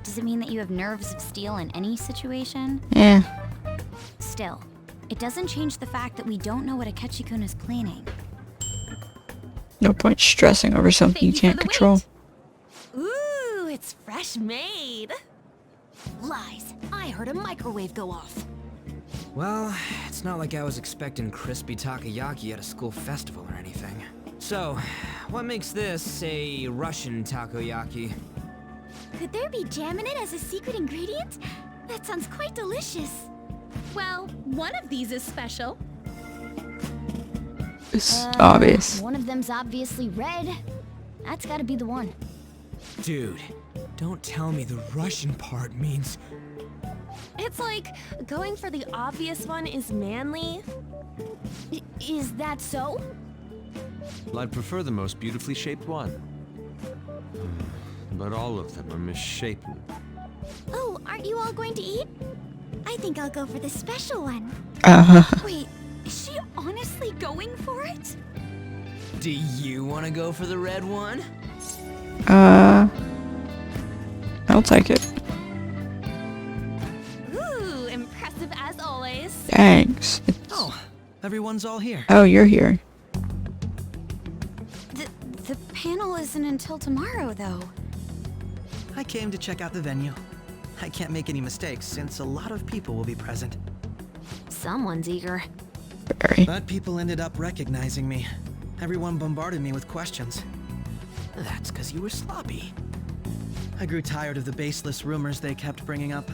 Does it mean that you have nerves of steel in any situation? Yeah. Still, it doesn't change the fact that we don't know what Akechi-kun is planning. No point stressing over something you can't control. Ooh, it's fresh made. Lies. I heard a microwave go off. Well, it's not like I was expecting crispy takoyaki at a school festival or anything. So, what makes this a Russian takoyaki? Could there be jam in it as a secret ingredient? That sounds quite delicious. Well, one of these is special. It's obvious. One of them's obviously red. That's gotta be the one. Dude, don't tell me the Russian part means... It's like going for the obvious one is manly. Is that so? Well, I'd prefer the most beautifully shaped one. But all of them are misshapen. Oh, aren't you all going to eat? I think I'll go for the special one. Wait, is she honestly going for it? Do you want to go for the red one? I'll take it. Ooh, impressive as always. Thanks. Oh, everyone's all here. Oh, you're here. The panel isn't until tomorrow, though. I came to check out the venue. I can't make any mistakes since a lot of people will be present. Someone's eager. Very. But people ended up recognizing me. Everyone bombarded me with questions. That's because you were sloppy. I grew tired of the baseless rumors they kept bringing up,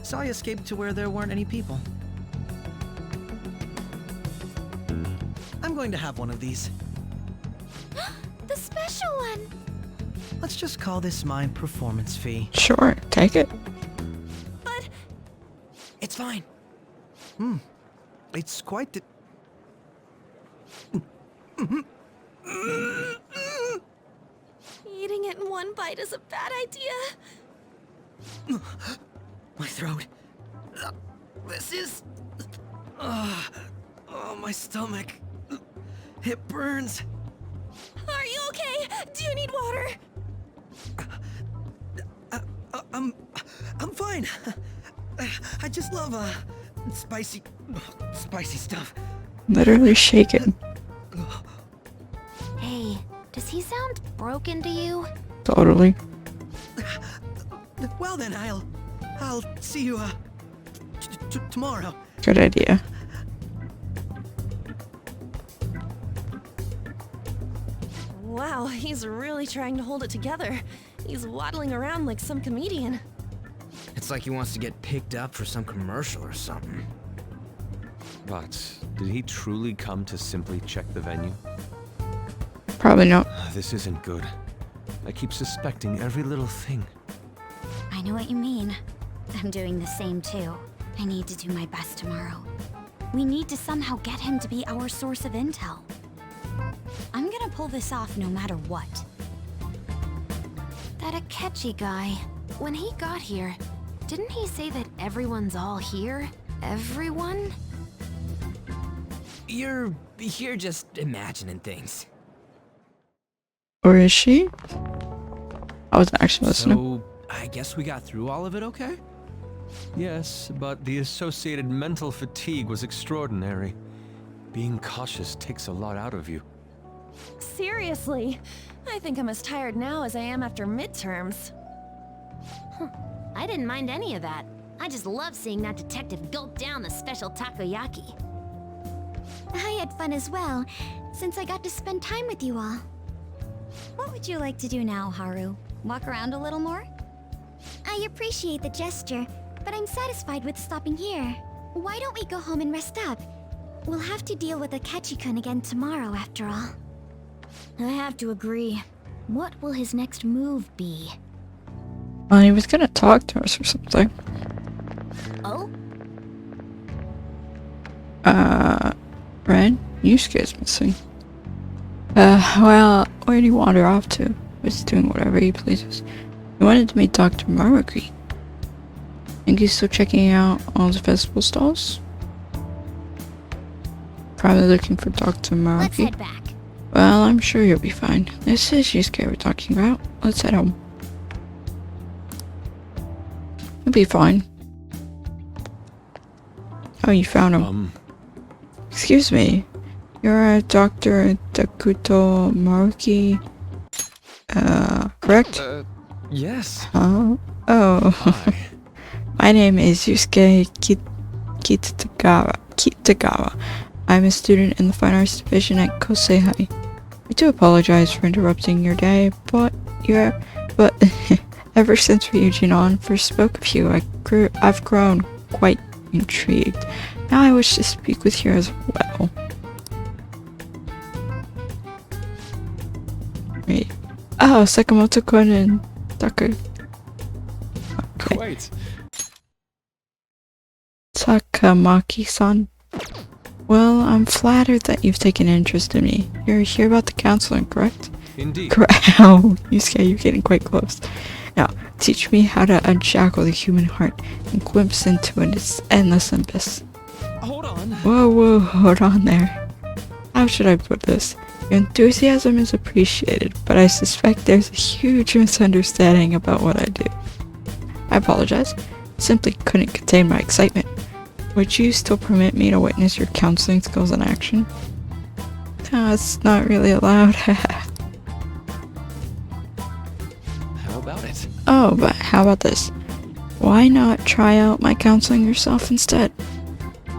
so I escaped to where there weren't any people. I'm going to have one of these. The special one! Let's just call this my performance fee. Sure, take it. But it's fine. It's quite the... eating it in one bite is a bad idea. My throat. This is... oh, my stomach. It burns. Are you okay? Do you need water? I'm fine. I just love spicy stuff. Literally shaken. Hey, does he sound broken to you? Totally. Well then, I'll see you tomorrow. Good idea. Wow, he's really trying to hold it together. He's waddling around like some comedian. It's like he wants to get picked up for some commercial or something. But did he truly come to simply check the venue? Probably not. This isn't good. I keep suspecting every little thing. I know what you mean. I'm doing the same too. I need to do my best tomorrow. We need to somehow get him to be our source of intel. I'm gonna pull this off no matter what. That Akechi guy, when he got here, didn't he say that everyone's all here? Everyone? You're just imagining things. Or is she? I wasn't actually listening. So, I guess we got through all of it okay? Yes, but the associated mental fatigue was extraordinary. Being cautious takes a lot out of you. Seriously, I think I'm as tired now as I am after midterms. I didn't mind any of that. I just love seeing that detective gulp down the special takoyaki. I had fun as well, since I got to spend time with you all. What would you like to do now, Haru? Walk around a little more? I appreciate the gesture, but I'm satisfied with stopping here. Why don't we go home and rest up? We'll have to deal with Akechi-kun again tomorrow, after all. I have to agree. What will his next move be? Well, he was gonna talk to us or something. Oh? Ren, Yusuke's missing. Well, where did he wander off to? He's doing whatever he pleases. He wanted to meet Dr. Maruki. Think he's still checking out all the festival stalls? Probably looking for Dr. Maruki. Let's head back. Well, I'm sure you'll be fine. This is Yusuke we're talking about. Let's head home. You'll be fine. Oh, you found him. Excuse me. You're Dr. Takuto Maruki, correct? Yes. Oh. Hi. My name is Yusuke Kitagawa. I'm a student in the Fine Arts Division at Kosei High. I do apologize for interrupting your day, but ever since Ryujin on first spoke of you, I've grown quite intrigued. Now I wish to speak with you as well. Wait. Oh, Sakamoto-kun and Taku. Okay. Quite. Takamaki-san. Well, I'm flattered that you've taken interest in me. You're here about the counseling, correct? Indeed. Correct. Oh, Yusuke, you're getting quite close. Now, teach me how to unshackle the human heart and glimpse into its endless abyss. Hold on. Whoa, hold on there. How should I put this? Your enthusiasm is appreciated, but I suspect there's a huge misunderstanding about what I do. I apologize. Simply couldn't contain my excitement. Would you still permit me to witness your counseling skills in action? No, it's not really allowed. How about it? Oh, but how about this? Why not try out my counseling yourself instead?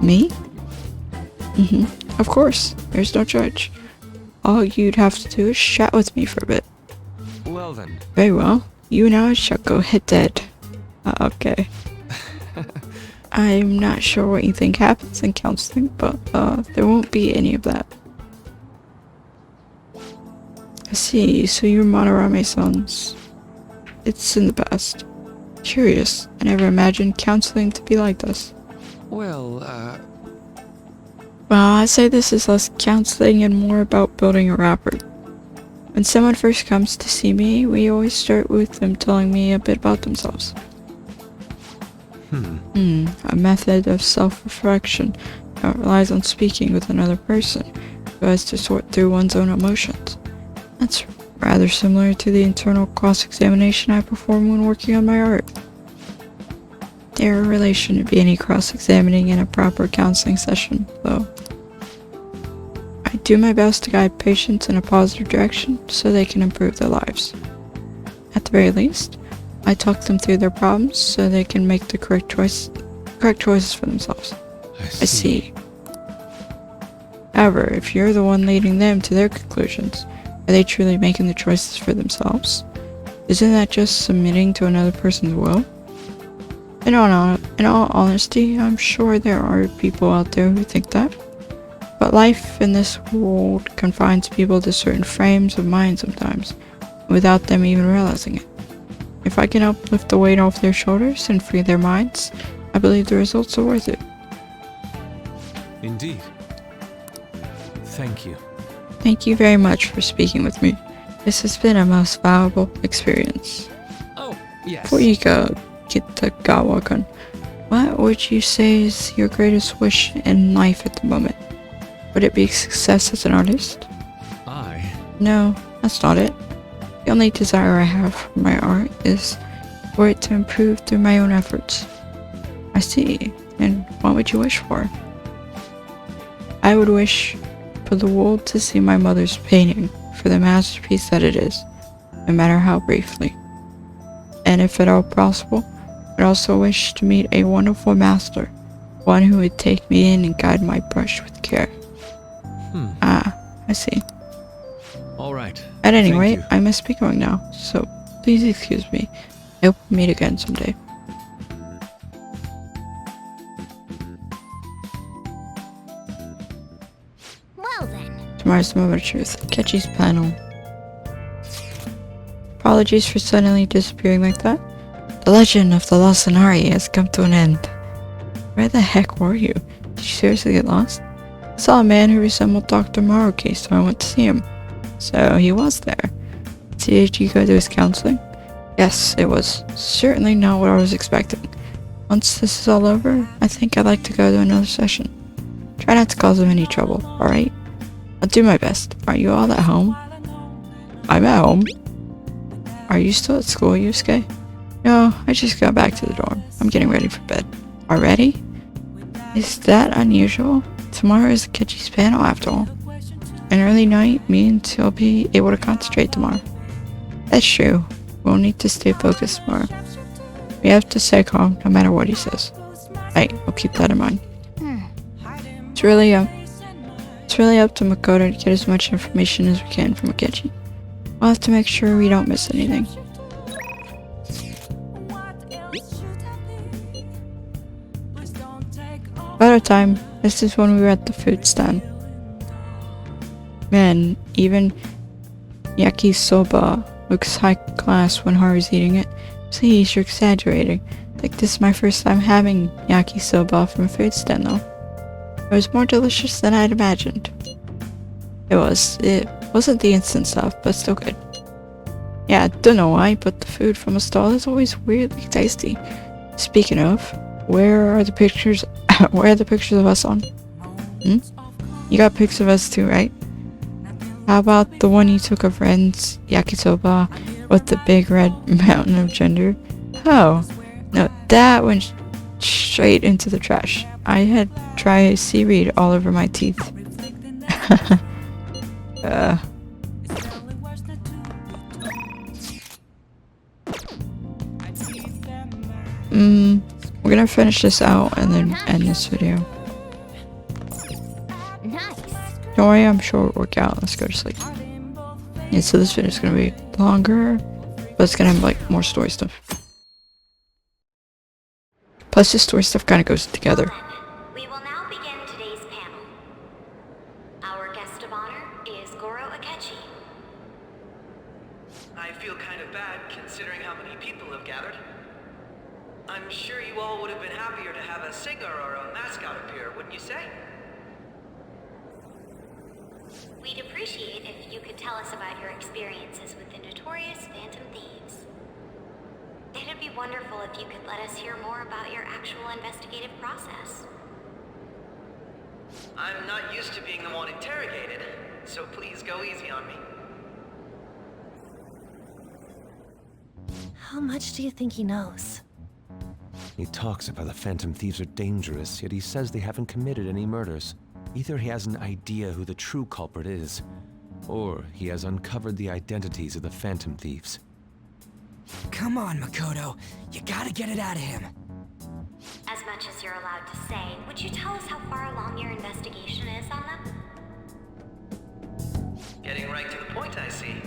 Me? Of course. There's no charge. All you'd have to do is chat with me for a bit. Well then. Very well. You and I shall go head-to-head. Okay. I'm not sure what you think happens in counseling, but there won't be any of that. I see, so you're Monterame-san's. It's in the past. Curious. I never imagined counseling to be like this. Well, Well, I say this is less counseling and more about building a rapport. When someone first comes to see me, we always start with them telling me a bit about themselves. A method of self-reflection that relies on speaking with another person so as to sort through one's own emotions. That's rather similar to the internal cross-examination I perform when working on my art. There are really shouldn't be any cross-examining in a proper counseling session, though. I do my best to guide patients in a positive direction so they can improve their lives. At the very least, I talk them through their problems so they can make the correct choices for themselves. I see. However, if you're the one leading them to their conclusions, are they truly making the choices for themselves? Isn't that just submitting to another person's will? In all honesty, I'm sure there are people out there who think that. But life in this world confines people to certain frames of mind sometimes, without them even realizing it. If I can help lift the weight off their shoulders and free their minds, I believe the results are worth it. Indeed. Thank you. Thank you very much for speaking with me. This has been a most valuable experience. Oh, yes. Before you go, Kitagawa-kun, what would you say is your greatest wish in life at the moment? Would it be success as an artist? No, that's not it. The only desire I have for my art is for it to improve through my own efforts. I see. And what would you wish for? I would wish for the world to see my mother's painting for the masterpiece that it is, no matter how briefly. And if at all possible, I'd also wish to meet a wonderful master, one who would take me in and guide my brush with care. I see. All right. At any rate, I must be going now, so please excuse me. I hope we meet again someday. Well then. Tomorrow's the moment of truth. Ketchy's panel. Apologies for suddenly disappearing like that. The legend of the lost Inari has come to an end. Where the heck were you? Did you seriously get lost? I saw a man who resembled Dr. Maruki, so I went to see him. So he was there. Did you go to his counseling? Yes, it was certainly not what I was expecting. Once this is all over, I think I'd like to go to another session. Try not to cause him any trouble, alright? I'll do my best. Are you all at home? I'm at home. Are you still at school, Yusuke? No, I just got back to the dorm. I'm getting ready for bed. Already? Is that unusual? Tomorrow is Ketchy's panel after all. an early night means he'll be able to concentrate tomorrow. That's true. We'll need to stay focused tomorrow. We have to stay calm no matter what he says. Right, we'll keep that in mind. It's really up to Makoto to get as much information as we can from Akechi. We'll have to make sure we don't miss anything. Photo time. This is when we were at the food stand. Man, even yakisoba looks high class when Haru's eating it. Please, you're exaggerating. Like, this is my first time having yakisoba from a food stand though. It was more delicious than I'd imagined. It wasn't the instant stuff, but still good. Yeah, don't know why, but the food from a stall is always weirdly tasty. Speaking of, where are the pictures of us on? You got pics of us too, right? How about the one you took of Ren's yakisoba with the big red mountain of gender? Oh, no, that went straight into the trash. I had dry seaweed all over my teeth. We're gonna finish this out and then end this video. Don't worry, I'm sure it'll work out. Let's go to sleep. Yeah, so this video is gonna be longer, but it's gonna have like more story stuff. Plus, the story stuff kind of goes together. We will now begin today's panel. Our guest of honor is Goro Akechi. I feel kind of bad considering how many people have gathered. I'm sure you all would have been happier to have a singer or a mascot appear, wouldn't you say? We'd appreciate if you could tell us about your experiences with the notorious Phantom Thieves. It'd be wonderful if you could let us hear more about your actual investigative process. I'm not used to being the one interrogated, so please go easy on me. How much do you think he knows? He talks about the Phantom Thieves are dangerous, yet he says they haven't committed any murders. Either he has an idea who the true culprit is, or he has uncovered the identities of the Phantom Thieves. Come on, Makoto. You gotta get it out of him. As much as you're allowed to say, would you tell us how far along your investigation is on them? Getting right to the point, I see.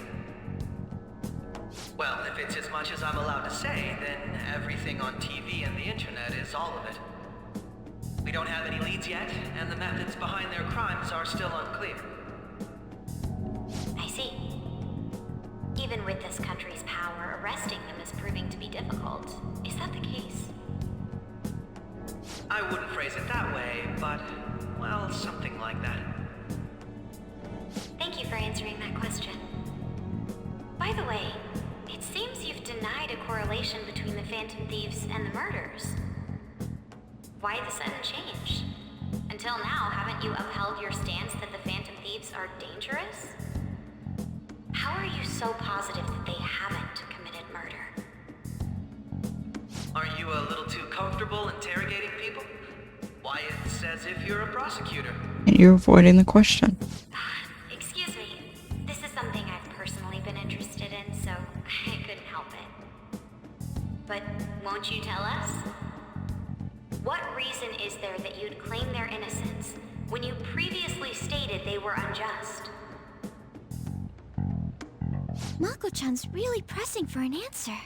Well, if it's as much as I'm allowed to say, then everything on TV and the internet is all of it. We don't have any leads yet, and the methods behind their crimes are still unclear. I see. Even with this country's power, arresting them is proving to be difficult. Is that the case? I wouldn't phrase it that way, but, well, something like that. Thank you for answering that question. By the way, it seems you've denied a correlation between the Phantom Thieves and the murders. Why the sudden change? Until now, haven't you upheld your stance that the Phantom Thieves are dangerous? How are you so positive that they haven't committed murder? Aren't you a little too comfortable interrogating people? Why, it's as if you're a prosecutor. And you're avoiding the question. Excuse me. This is something I've personally been interested in, so I couldn't help it. But won't you tell us? What reason is there that you'd claim their innocence when you previously stated they were unjust? Mako-chan's really pressing for an answer.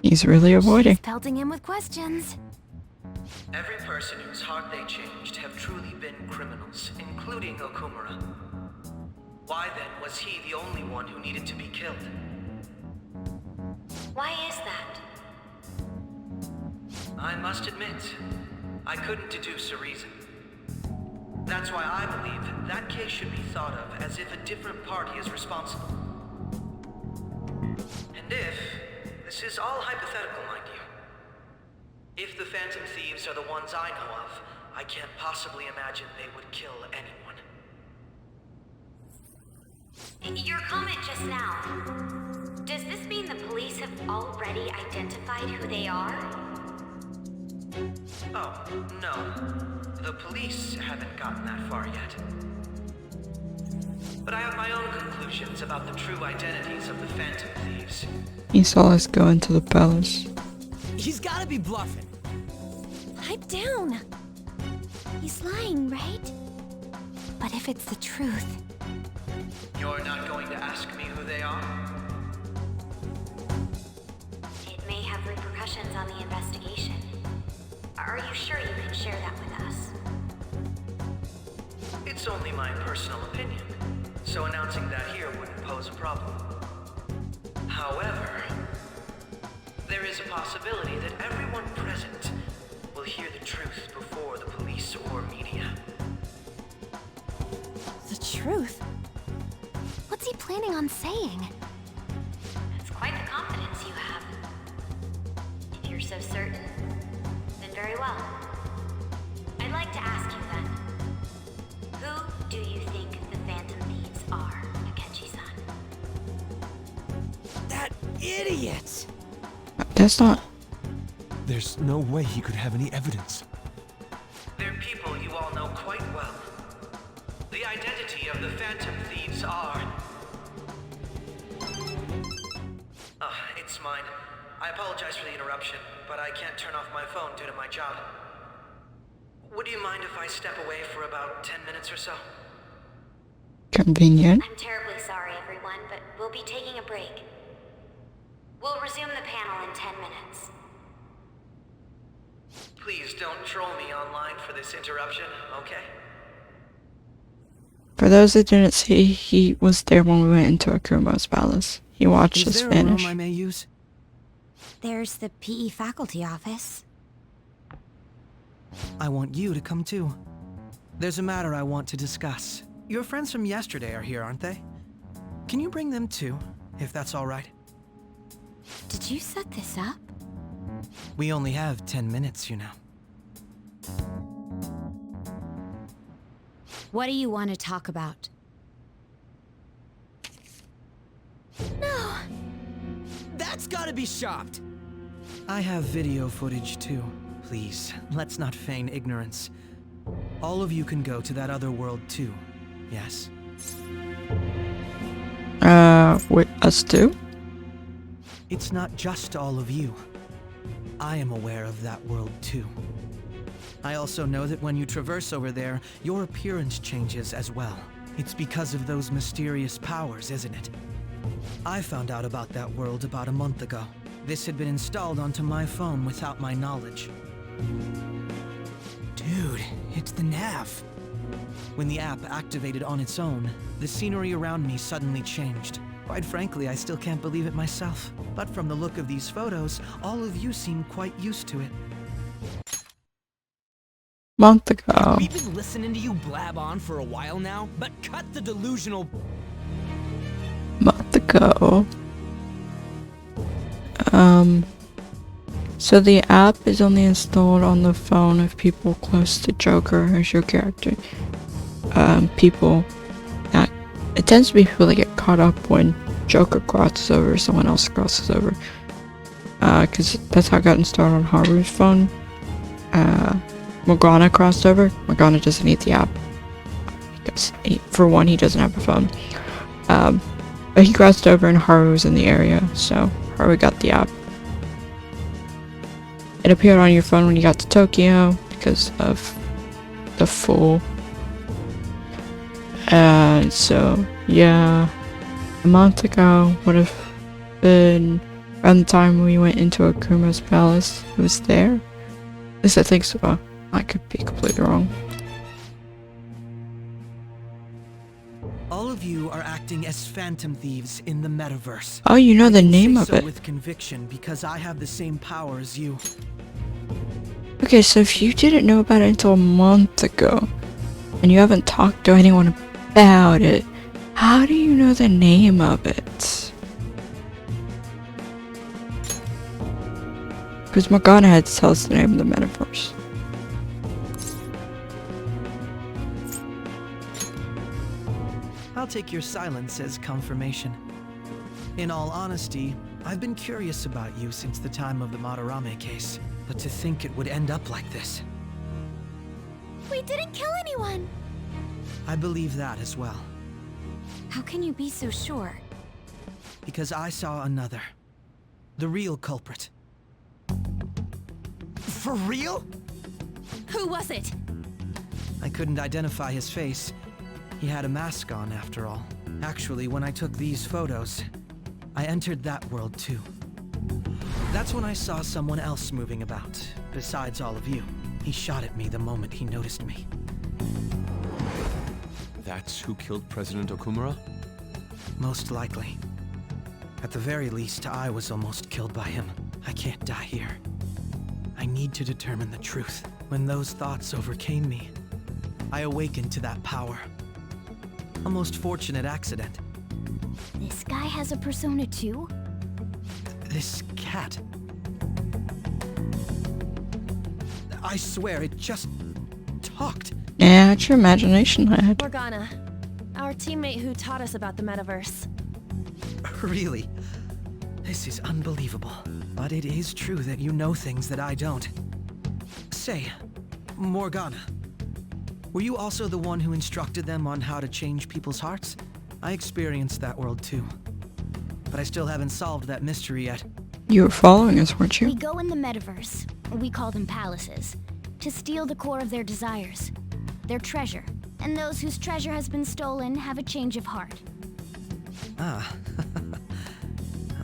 He's really avoiding. She's pelting him with questions. Every person whose heart they changed have truly been criminals, including Okumura. Why then was he the only one who needed to be killed? Why is that? I must admit, I couldn't deduce a reason. That's why I believe that case should be thought of as if a different party is responsible. And this is all hypothetical, mind you. If the Phantom Thieves are the ones I know of, I can't possibly imagine they would kill anyone. Your comment just now, does this mean the police have already identified who they are? Oh, no. The police haven't gotten that far yet. but I have my own conclusions about the true identities of the Phantom Thieves. He saw us go into the palace. He's gotta be bluffing. Pipe down. He's lying, right? But if it's the truth... You're not going to ask me who they are? It may have repercussions on the investigation. Are you sure you can share that with us? It's only my personal opinion, so announcing that here wouldn't pose a problem. However, there is a possibility that everyone present will hear the truth before the police or media. The truth? What's he planning on saying? That's quite the confidence you have. If you're so certain, then very well. I'd like to ask you then, who do you think the Phantom Thieves are, Akechi-san? That idiot! That's not... There's no way he could have any evidence. They're people you all know quite well. The identity of the Phantom Thieves are... it's mine. I apologize for the interruption, but I can't turn off my phone due to my job. Would you mind if I step away for about 10 minutes or so? Convenient. I'm terribly sorry, everyone, but we'll be taking a break. We'll resume the panel in 10 minutes. Please don't troll me online for this interruption, okay? For those that didn't see, he was there when we went into Akuma's palace. He watched us Is there vanish. a room I may use? There's the PE faculty office. I want you to come too. There's a matter I want to discuss. Your friends from yesterday are here, aren't they? Can you bring them too, if that's all right? Did you set this up? We only have 10 minutes, you know. What do you want to talk about? No! That's gotta be shopped! I have video footage too. Please, let's not feign ignorance. All of you can go to that other world too, yes? With us too? It's not just all of you. I am aware of that world too. I also know that when you traverse over there, your appearance changes as well. It's because of those mysterious powers, isn't it? I found out about that world about a month ago. This had been installed onto my phone without my knowledge. Dude, it's the nav. When the app activated on its own, the scenery around me suddenly changed. Quite frankly, I still can't believe it myself. But from the look of these photos, all of you seem quite used to it. Month ago. We've been listening to you blab on for a while now, but cut the delusional... Month ago. So the app is only installed on the phone of people close to Joker as your character. People that... It tends to be people that get caught up when Joker crosses over or someone else crosses over. Cause that's how it got installed on Haru's phone. Morgana crossed over. Morgana doesn't need the app. Because for one, he doesn't have a phone. But he crossed over and Haru was in the area, so Haru got the app. It appeared on your phone when you got to Tokyo because of the Fool. And so, yeah, a month ago would have been around the time we went into Akuma's palace. It was there. At least I think so. I could be completely wrong. All of you are acting as Phantom Thieves in the metaverse. Oh, you know the name I of say so it. with conviction because I have the same power as you. Okay, so if you didn't know about it until a month ago, and you haven't talked to anyone about it, how do you know the name of it? Because Morgana had to tell us the name of the metaverse. I'll take your silence as confirmation. In all honesty, I've been curious about you since the time of the Madarame case, but to think it would end up like this. We didn't kill anyone! I believe that as well. How can you be so sure? Because I saw another. The real culprit. For real? Who was it? I couldn't identify his face. He had a mask on, after all. Actually, when I took these photos, I entered that world too. That's when I saw someone else moving about, besides all of you. He shot at me the moment he noticed me. That's who killed President Okumura? Most likely. At the very least, I was almost killed by him. I can't die here. I need to determine the truth. When those thoughts overcame me, I awakened to that power. A most fortunate accident. This guy has a persona too? This cat. I swear, it just talked. Yeah, it's your imagination, lad. Morgana, our teammate who taught us about the metaverse. Really? This is unbelievable. But it is true that you know things that I don't. Say, Morgana, were you also the one who instructed them on how to change people's hearts? I experienced that world too. But I still haven't solved that mystery yet. You were following us, weren't you? We go in the metaverse, we call them palaces, to steal the core of their desires, their treasure. And those whose treasure has been stolen have a change of heart. Ah.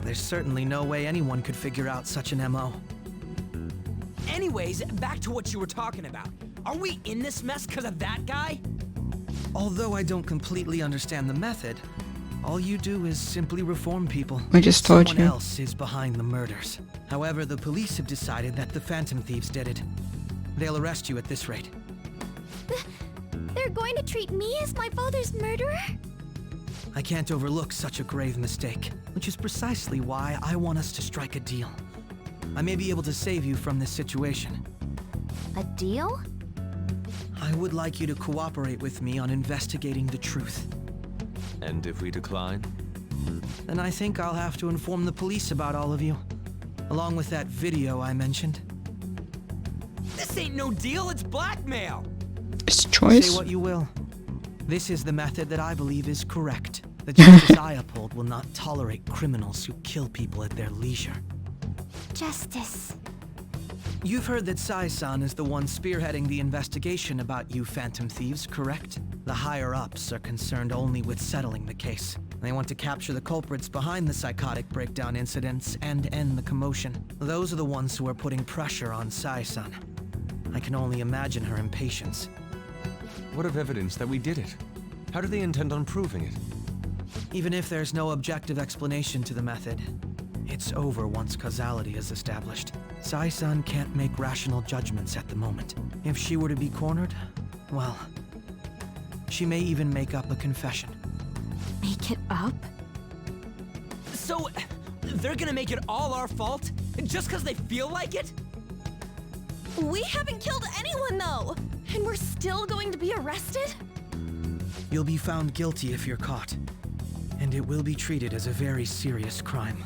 There's certainly no way anyone could figure out such an MO. Anyways, back to what you were talking about. Are we in this mess because of that guy? Although I don't completely understand the method, all you do is simply reform people. We just told you. Someone else is behind the murders. However, the police have decided that the Phantom Thieves did it. They'll arrest you at this rate. They're going to treat me as my father's murderer? I can't overlook such a grave mistake, which is precisely why I want us to strike a deal. I may be able to save you from this situation. A deal? I would like you to cooperate with me on investigating the truth. And if we decline? Then I think I'll have to inform the police about all of you, along with that video I mentioned. This ain't no deal, it's blackmail! It's a choice. Say what you will. This is the method that I believe is correct. The justice I uphold will not tolerate criminals who kill people at their leisure. Justice. You've heard that Sai-san is the one spearheading the investigation about you Phantom Thieves, correct? The higher-ups are concerned only with settling the case. They want to capture the culprits behind the psychotic breakdown incidents and end the commotion. Those are the ones who are putting pressure on Sai-san. I can only imagine her impatience. What of evidence that we did it? How do they intend on proving it? Even if there's no objective explanation to the method, it's over once causality is established. Sai-san can't make rational judgments at the moment. If she were to be cornered, well, she may even make up a confession. Make it up? So, they're gonna make it all our fault? Just because they feel like it? We haven't killed anyone, though! And we're still going to be arrested? You'll be found guilty if you're caught. And it will be treated as a very serious crime.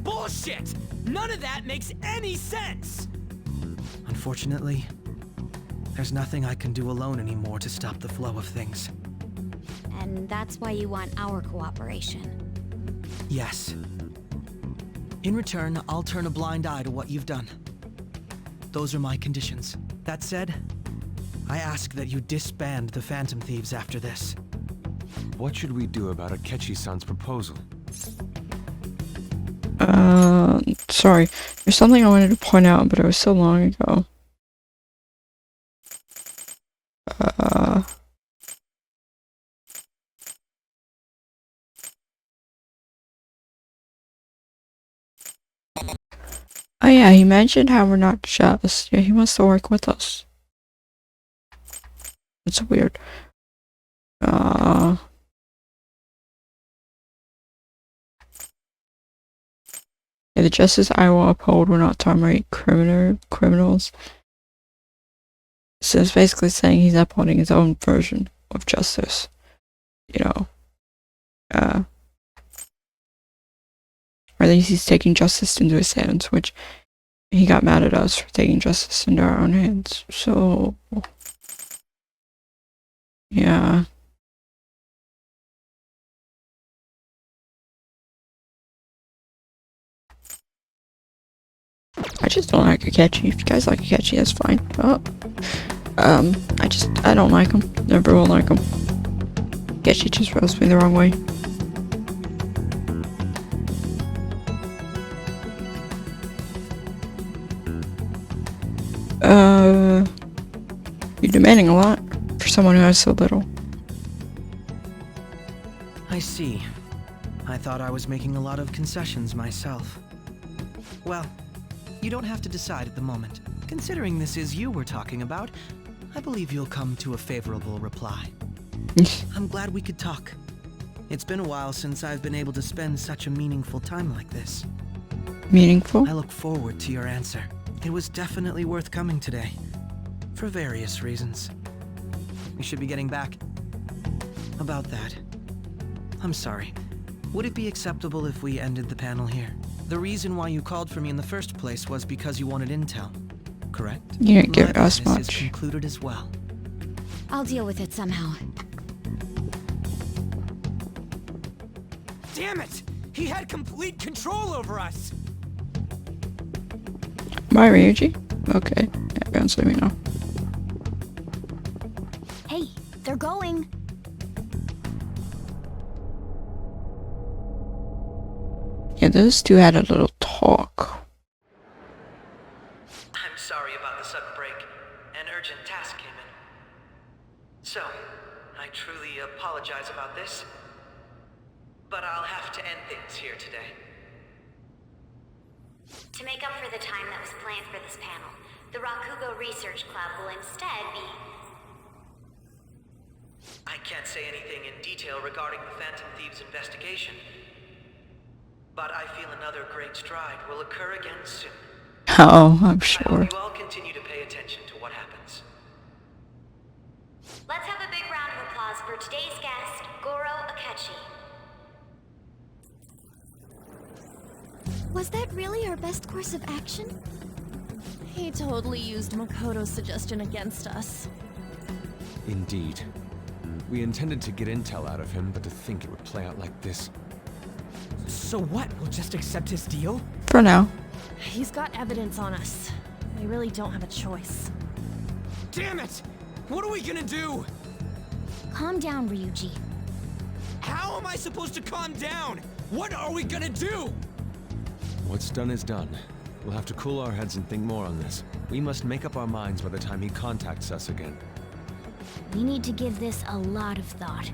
Bullshit! None of that makes any sense! Unfortunately, there's nothing I can do alone anymore to stop the flow of things. And that's why you want our cooperation. Yes. In return, I'll turn a blind eye to what you've done. Those are my conditions. That said, I ask that you disband the Phantom Thieves after this. What should we do about Akechi-san's proposal? Sorry. There's something I wanted to point out, but it was so long ago. Oh yeah, he mentioned how we're not jealous. Yeah, he wants to work with us. It's weird. Yeah, the justice I will uphold will not tolerate criminals. So it's basically saying he's upholding his own version of justice. You know. Or at least he's taking justice into his hands, which he got mad at us for taking justice into our own hands. So, yeah. just don't like Akechi. If you guys like Akechi, that's fine. I don't like him. Never will like him. Akechi just rubs me the wrong way. You're demanding a lot for someone who has so little. I see. I thought I was making a lot of concessions myself. Well, you don't have to decide at the moment. Considering this is you we're talking about, I believe you'll come to a favorable reply. I'm glad we could talk. It's been a while since I've been able to spend such a meaningful time like this. Meaningful? I look forward to your answer. It was definitely worth coming today. For various reasons. We should be getting back. About that. I'm sorry. Would it be acceptable if we ended the panel here? The reason why you called for me in the first place was because you wanted intel, correct? You didn't give us business is much. concluded as well. I'll deal with it somehow. Damn it! He had complete control over us! Bye, Ryuji. Okay, everyone's leaving now. Hey, they're going. Yeah, those two had a little talk. I'm sorry about the sudden break. An urgent task came in. So, I truly apologize about this. But I'll have to end things here today. To make up for the time that was planned for this panel, the Rakugo Research Club will instead be... I can't say anything in detail regarding the Phantom Thieves investigation. But I feel another great stride will occur again soon. Oh, I'm I sure. hope you all continue to pay attention to what happens. Let's have a big round of applause for today's guest, Goro Akechi. Was that really our best course of action? He totally used Makoto's suggestion against us. Indeed. We intended to get intel out of him, but to think it would play out like this. So what? We'll just accept his deal? For now. He's got evidence on us. We really don't have a choice. Damn it! What are we gonna do? Calm down, Ryuji. How am I supposed to calm down? What are we gonna do? What's done is done. We'll have to cool our heads and think more on this. We must make up our minds by the time he contacts us again. We need to give this a lot of thought.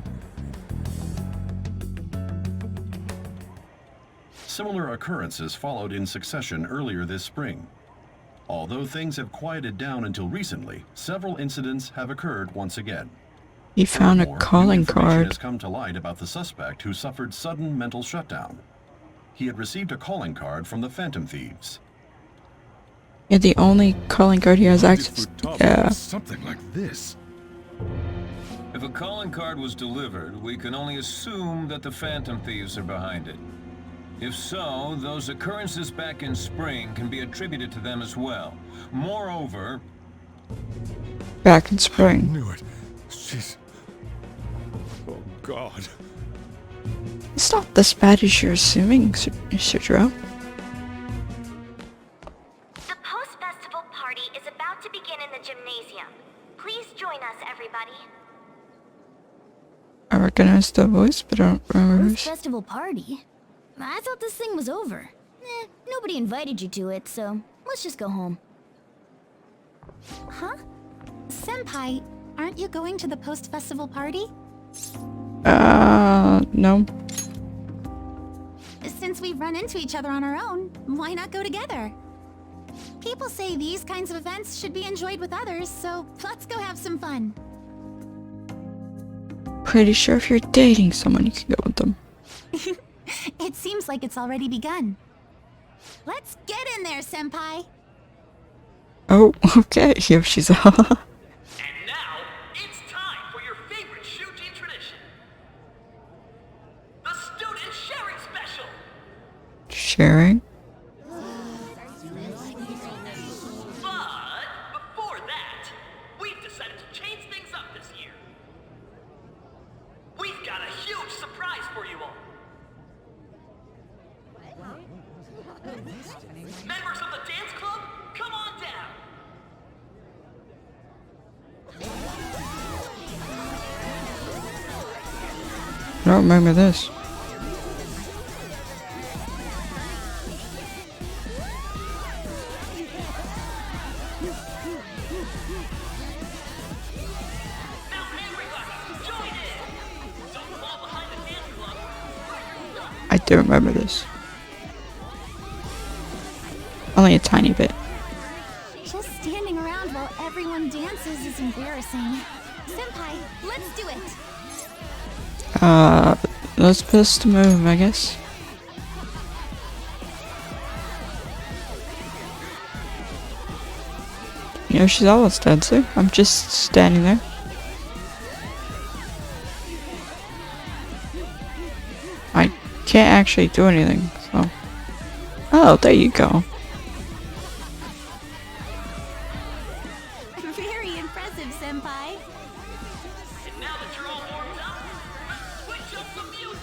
Similar occurrences followed in succession earlier this spring. Although things have quieted down until recently, several incidents have occurred once again. He found a Furthermore, calling new information card. has come to light about the suspect who suffered sudden mental shutdown. He had received a calling card from the Phantom Thieves. Yeah, the only calling card he has access to. Yeah. Something like this. If a calling card was delivered, we can only assume that the Phantom Thieves are behind it. If so, those occurrences back in spring can be attributed to them as well. Moreover... Back in spring. I knew it. She's... Oh, God. It's not this bad as you're assuming, Sujiro. The post-festival party is about to begin in the gymnasium. Please join us, everybody. I recognize the voice, but I don't remember who's. Festival party? I thought this thing was over. Nobody invited you to it, so let's just go home. Huh? Senpai, aren't you going to the post-festival party? No. Since we've run into each other on our own, why not go together? People say these kinds of events should be enjoyed with others, so let's go have some fun. Pretty sure if you're dating someone, you can go with them. It seems like it's already begun. Let's get in there, Senpai! Oh, okay. Yoshi's And now, it's time for your favorite Shuji tradition. The Student Sharing Special! sharing. But before that, we've decided to change things up this year. We've got a huge surprise for you all. Members of the dance club, don't remember this. I do remember this. Only a tiny bit. Just standing around while everyone dances is embarrassing. Senpai, let's do it. Let's best move, I guess. Yoshizawa's dancing. I'm just standing there. I can't actually do anything, so. Oh, there you go. Very impressive, Senpai.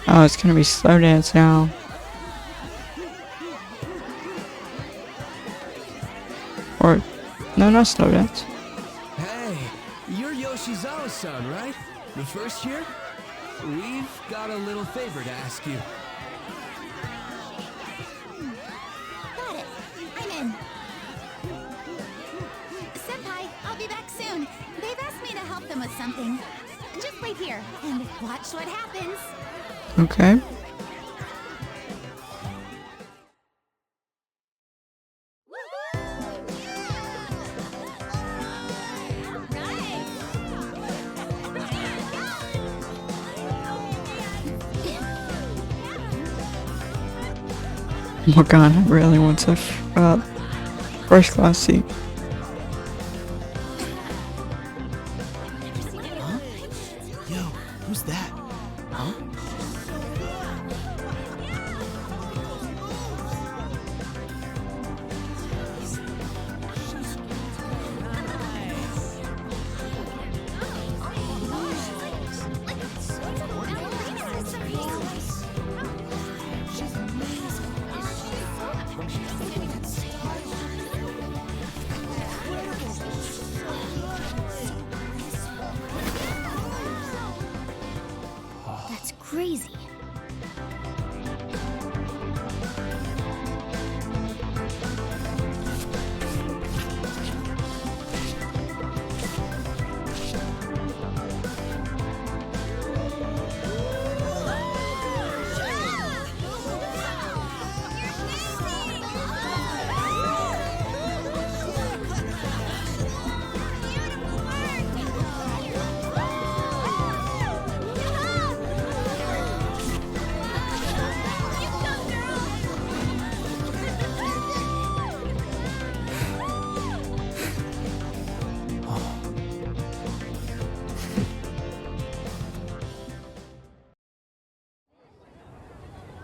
Oh, it's gonna be slow dance now. Or, no, not slow dance. Hey, you're Yoshizawa-san, right? The first year? We've got a little favor to ask you. Got it. I'm in. Senpai, I'll be back soon. They've asked me to help them with something. Just wait here and watch what happens. Okay. Morgana really wants a first class seat. Huh? Yo, who's that? Huh? That's crazy.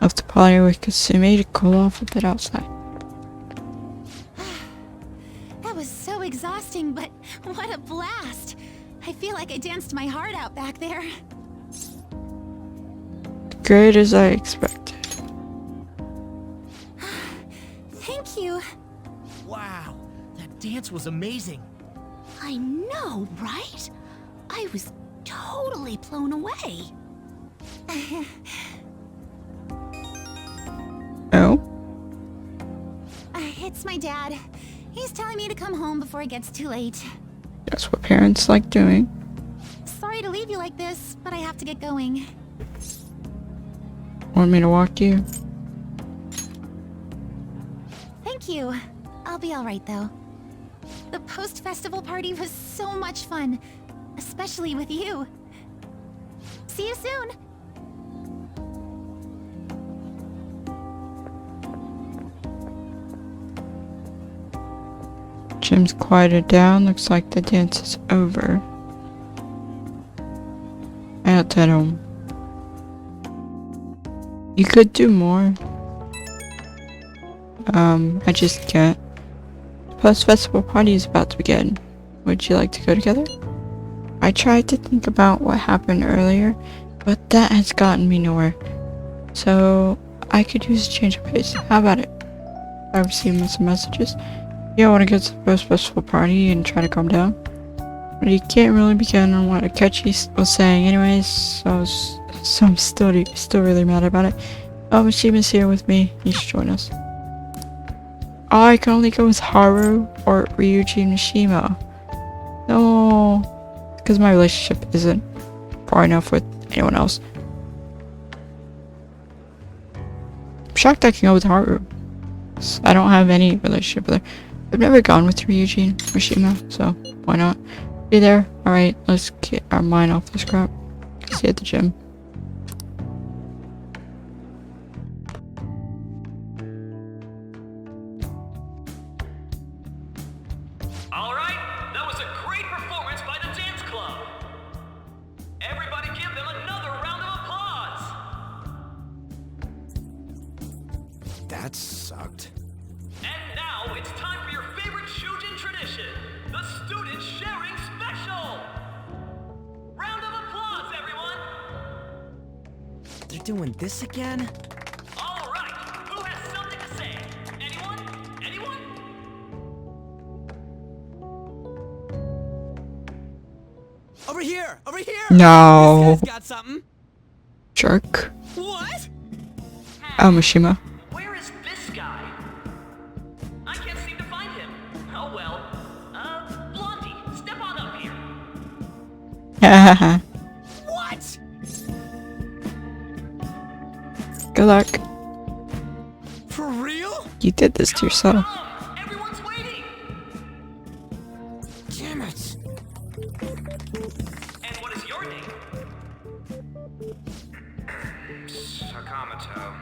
Left the party with Kasumi to cool off a bit outside. That was so exhausting, but what a blast. I feel like I danced my heart out back there. Great as I expected. Thank you. Wow, that dance was amazing. I know, right? I was totally blown away. Oh? It's my dad. He's telling me to come home before it gets too late. That's what parents like doing. Sorry to leave you like this, but I have to get going. Want me to walk you? Thank you. I'll be alright though. The post-festival party was so much fun. Especially with you. See you soon! Jim's quieted down. Looks like the dance is over. I have to head home. You could do more. I just can't. The post-festival party is about to begin. Would you like to go together? I tried to think about what happened earlier, but that has gotten me nowhere. So, I could use a change of pace. How about it? I received some messages. Yeah, I want to go to the post-festival party and try to calm down. But you can't really begin on what Akechi was saying anyways, so So I'm still really mad about it. Oh, Mishima's here with me. He should join us. Oh, I can only go with Haru or Ryuji and Mishima. No, because my relationship isn't far enough with anyone else. I'm shocked I can go with Haru. I don't have any relationship with her. I've never gone with Ryuji and Mishima, so why not? Be there? Alright, let's get our mind off this crap. See you at the gym. Alright, that was a great performance by the dance club. Everybody give them another round of applause. That sucked. And now it's time for your favorite Shujin tradition, the student sharing special. Round of applause, everyone. They're doing this again? All right, who has something to say? Anyone? Anyone? Over here! Over here! No. This guy's got something. Jerk. What? Oh, Mishima. Where is this guy? I can't seem to find him. Oh well. Blondie, step on up here. Hahaha. What? Good luck. For real? You did this to yourself. Everyone's waiting. Damn it. And what is your name? Sakamoto.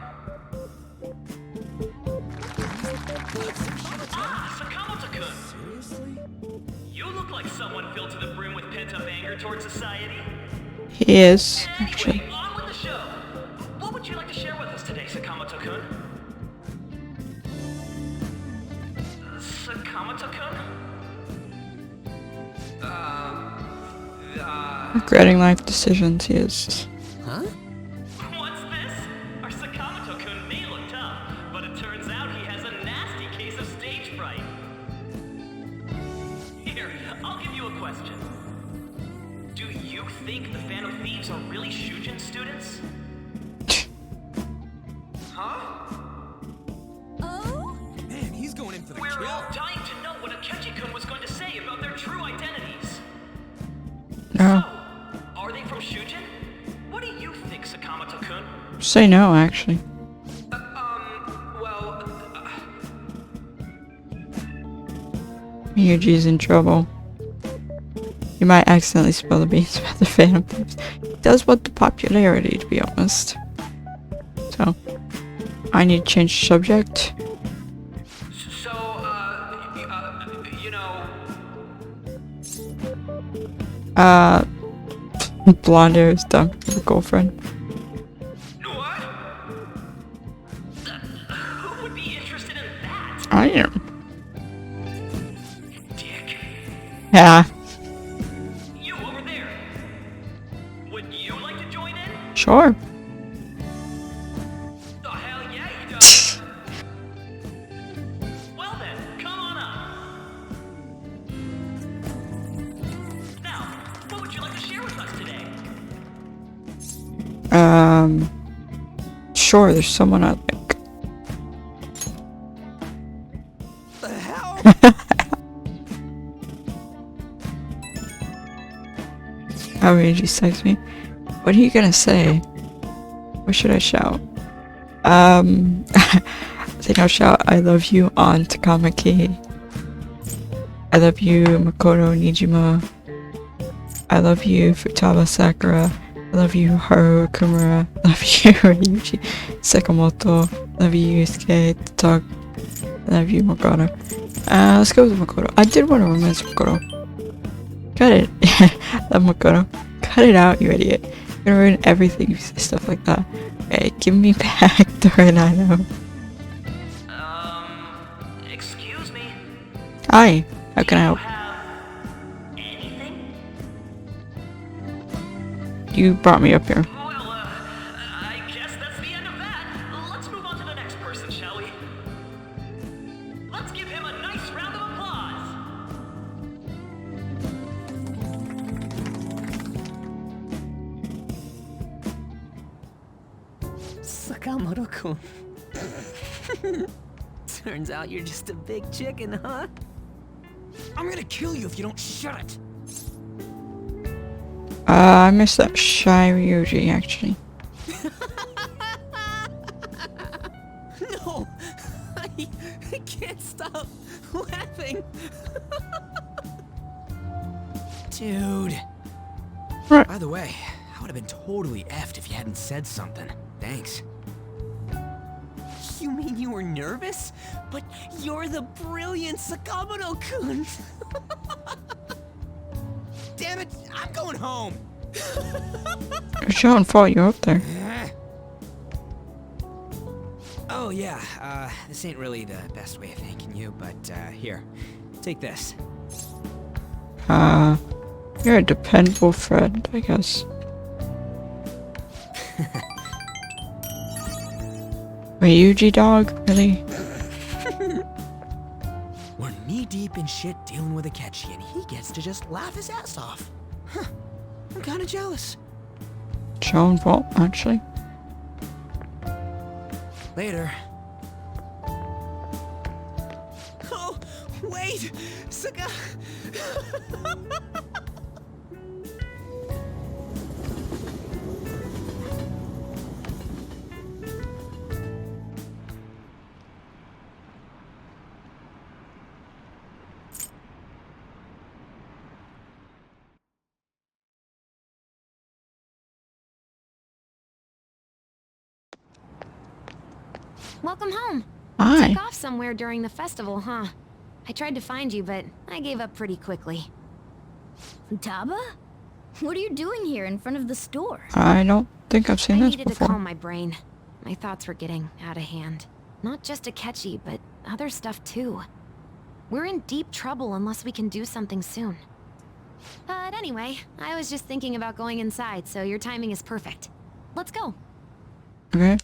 Ah, Sakamoto-kun. Seriously? You look like someone filled to the brim with pent-up anger towards society. He is, actually. Anyway, on with the show. What would you like to share with us today, Sakamoto-kun? Sakamoto-kun? Regretting life decisions, he is. Huh? What's this? Our Sakamoto-kun may look tough, but it turns out he has a nasty case of stage fright. Here, I'll give you a question. Do you think the Phantom Thieves are really Shujin students? Huh? Oh? Man, he's going in for the We're kill. all dying to know what Akechi-kun was going to say about their true identities. No. Are they from Shujin? What do you think, Sakamoto-kun? Say no, actually. Well, Ryuji's in trouble. You might accidentally spill the beans about the Phantom Thieves. He does want the popularity, to be honest. So, I need to change the subject. so, you know... Blonde hair is dumb for the girlfriend. What? Who would be interested in that? I am. Dick. Yeah, You over there. Would you like to join in? sure. Oh, hell yeah, he does. Well then, come on up. Now, what would you like to share with us today? Sure, there's someone I like. The hell? How Ryuji texts me. What are you gonna say? What should I shout? I think I'll shout I love you on Takamaki. I love you Makoto Nijima. I love you Futaba Sakura. I love you Haru Kumura. I love you Ryuji Sakamoto. I love you Yusuke Tatag. I love you Makoto. Let's go with Makoto. I did want to romance Makoto. Cut it. Love Makoto. Cut it out, you idiot. You're gonna ruin everything if you say stuff like that. Hey, give me back the red I know. Excuse me. Hi, how can I help? Anything? You brought me up here. Well, I guess that's the end of that. Let's move on to the next person, shall we? Let's give him a nice round of applause. Sakamoto-kun. Turns out you're just a big chicken, huh? I'm gonna kill you if you don't shut it! I missed that shy Ryuji, actually. No! I can't stop laughing! Dude. Right. By the way, I would have been totally effed if you hadn't said something. Thanks. You mean you were nervous? But you're the brilliant Sakamoto-kun! Damn it, I'm going home! It's your own fault you're up there. Oh yeah, this ain't really the best way of thanking you, but here, take this. You're a dependable friend, I guess. Ryuji dog? Really? We're knee-deep in shit dealing with Akechi, and he gets to just laugh his ass off. Huh. I'm kinda jealous. It's your own fault, actually. Later. Oh, wait! Saka... Welcome home. Hi. Took off somewhere during the festival, huh? I tried to find you, but I gave up pretty quickly. Futaba? What are you doing here in front of the store? I don't think I've seen I this needed to before. calm my brain. My thoughts were getting out of hand. Not just Akechi, but other stuff too. We're in deep trouble unless we can do something soon. But anyway, I was just thinking about going inside, so your timing is perfect. Let's go. Okay.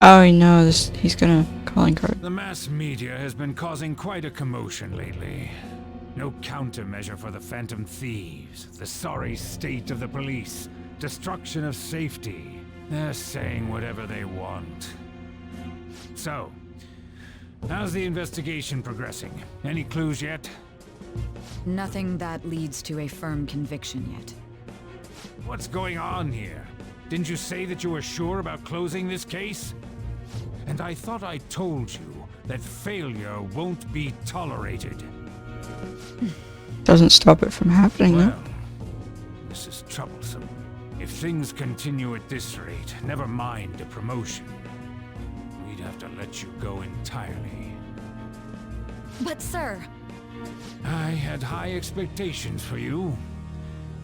Oh no, he's gonna calling card. The mass media has been causing quite a commotion lately. No countermeasure for the Phantom Thieves, the sorry state of the police, destruction of safety. They're saying whatever they want. So, how's the investigation progressing? Any clues yet? Nothing that leads to a firm conviction yet. What's going on here? Didn't you say that you were sure about closing this case? And I thought I told you that failure won't be tolerated. Doesn't stop it from happening, though. Well, this is troublesome. If things continue at this rate, never mind a promotion. We'd have to let you go entirely. But sir... I had high expectations for you.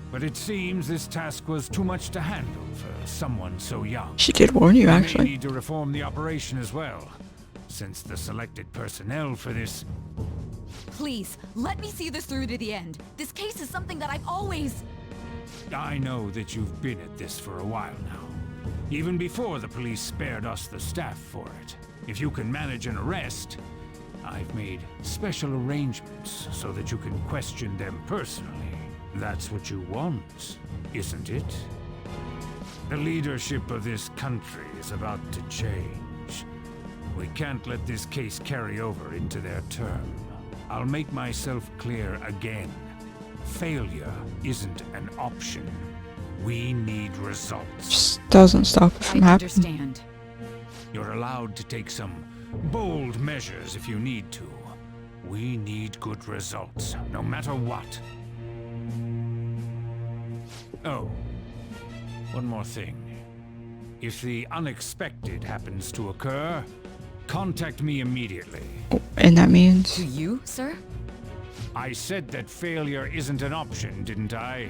But it seems this task was too much to handle for someone so young. She did warn you, We actually. may need to reform the operation as well, since the selected personnel for this... Please, let me see this through to the end. This case is something that I've always... I know that you've been at this for a while now. Even before the police spared us the staff for it. If you can manage an arrest, I've made special arrangements so that you can question them personally. That's what you want, isn't it? The leadership of this country is about to change. We can't let this case carry over into their term. I'll make myself clear again. Failure isn't an option. We need results. Just doesn't stop it from I happening. understand. You're allowed to take some bold measures if you need to. We need good results, no matter what. Oh, one more thing. If the unexpected happens to occur, contact me immediately. And that means... To you, sir? I said that failure isn't an option, didn't I?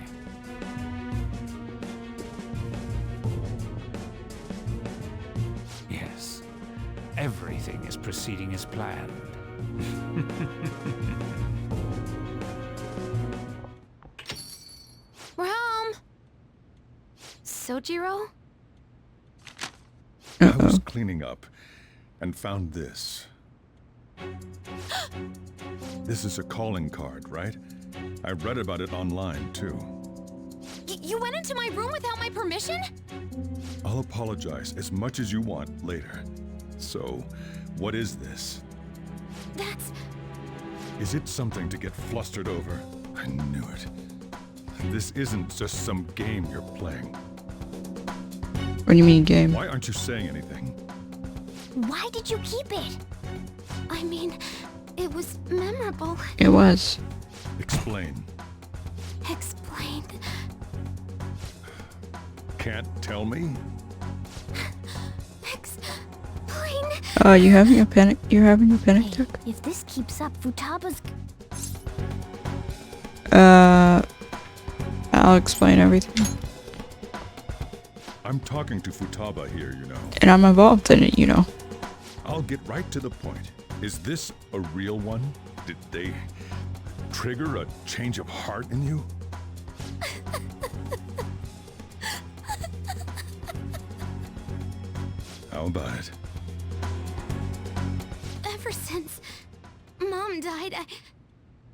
Yes. Everything is proceeding as planned. We're home! Sojiro? I was cleaning up and found this. This is a calling card, right? I read about it online, too. You went into my room without my permission? I'll apologize as much as you want later. So, what is this? That's... Is it something to get flustered over? I knew it. This isn't just some game you're playing. What do you mean, game? Why aren't you saying anything? Why did you keep it? I mean, it was memorable. It was. Explain. Explain. Can't tell me? Explain. You having a panic? You're having a panic attack? If this keeps up, Futaba's... I'll explain everything. I'm talking to Futaba here, you know. And I'm involved in it, you know. I'll get right to the point. Is this a real one? Did they trigger a change of heart in you? How about it? Ever since Mom died,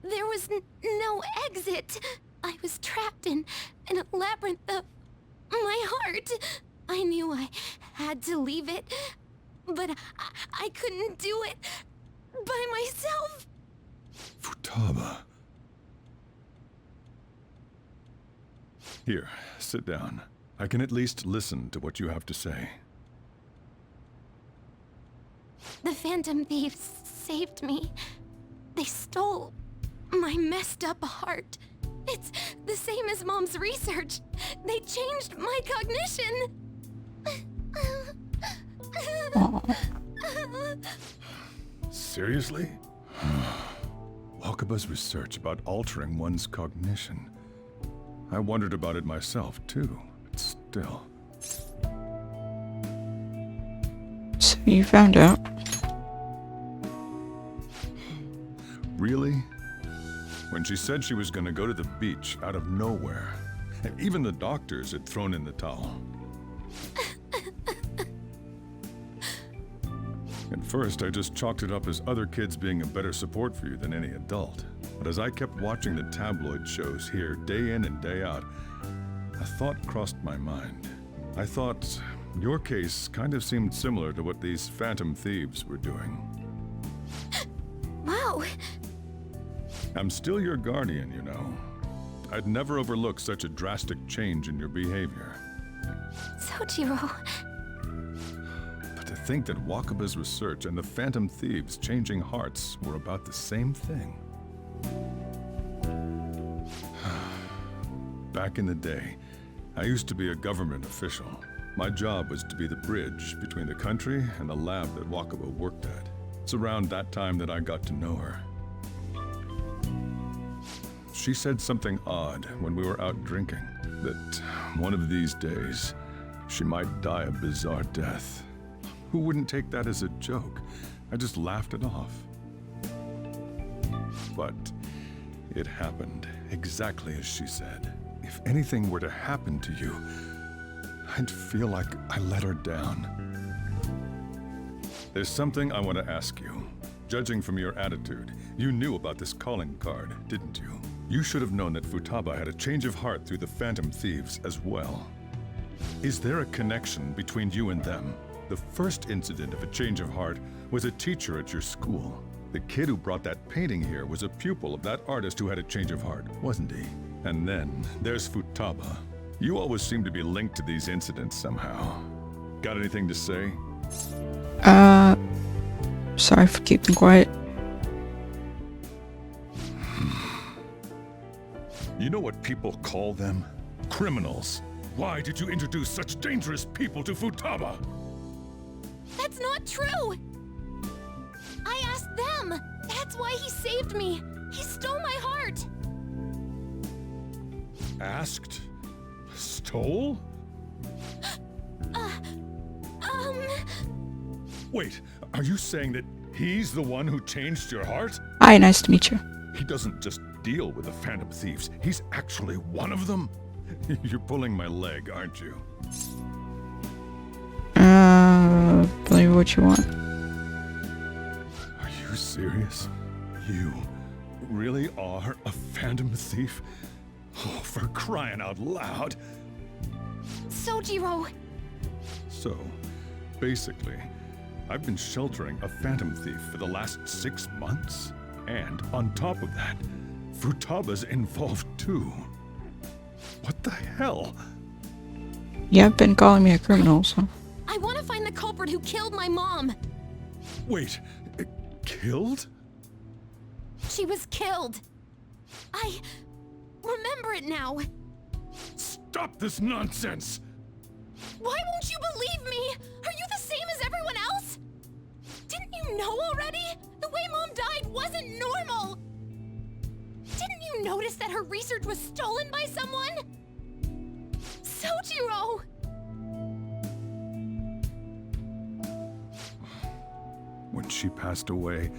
there was no exit. I was trapped in a labyrinth of my heart. I knew I had to leave it, but I couldn't do it by myself. Futaba. Here, sit down. I can at least listen to what you have to say. The Phantom Thieves saved me. They stole my messed up heart. It's the same as Mom's research. They changed my cognition. Seriously? Wakaba's research about altering one's cognition. I wondered about it myself, too, but still. So you found out? Really? When she said she was going to go to the beach out of nowhere, and even the doctors had thrown in the towel. At first, I just chalked it up as other kids being a better support for you than any adult. But as I kept watching the tabloid shows here, day in and day out, a thought crossed my mind. I thought your case kind of seemed similar to what these Phantom Thieves were doing. Wow. I'm still your guardian, you know. I'd never overlook such a drastic change in your behavior. Sojiro. But to think that Wakaba's research and the Phantom Thieves changing hearts were about the same thing. Back in the day, I used to be a government official. My job was to be the bridge between the country and the lab that Wakaba worked at. It's around that time that I got to know her. She said something odd when we were out drinking, that one of these days, she might die a bizarre death. Who wouldn't take that as a joke? I just laughed it off. But it happened exactly as she said. If anything were to happen to you, I'd feel like I let her down. There's something I want to ask you. Judging from your attitude, you knew about this calling card, didn't you? You should have known that Futaba had a change of heart through the Phantom Thieves as well. Is there a connection between you and them? The first incident of a change of heart was a teacher at your school. The kid who brought that painting here was a pupil of that artist who had a change of heart, wasn't he? And then there's Futaba. You always seem to be linked to these incidents somehow. Got anything to say? Sorry for keeping quiet. You know what people call them? Criminals. Why did you introduce such dangerous people to Futaba? That's not true! I asked them! That's why he saved me! He stole my heart! Asked? Stole? Wait, are you saying that he's the one who changed your heart? Hi, nice to meet you. He doesn't just deal with the Phantom Thieves, he's actually one of them? You're pulling my leg, aren't you? Believe what you want. Are you serious? You really are a Phantom Thief? Oh, for crying out loud. Sojiro! So, basically, I've been sheltering a phantom thief for the last 6 months. And on top of that, Futaba's involved too. What the hell? You've been calling me a criminal, so... I want to find the culprit who killed my mom! Wait, killed? She was killed! I... remember it now! Stop this nonsense! Why won't you believe me? Are you the same as everyone else? Didn't you know already? The way Mom died wasn't normal! Didn't you notice that her research was stolen by someone? Sojiro! When she passed away,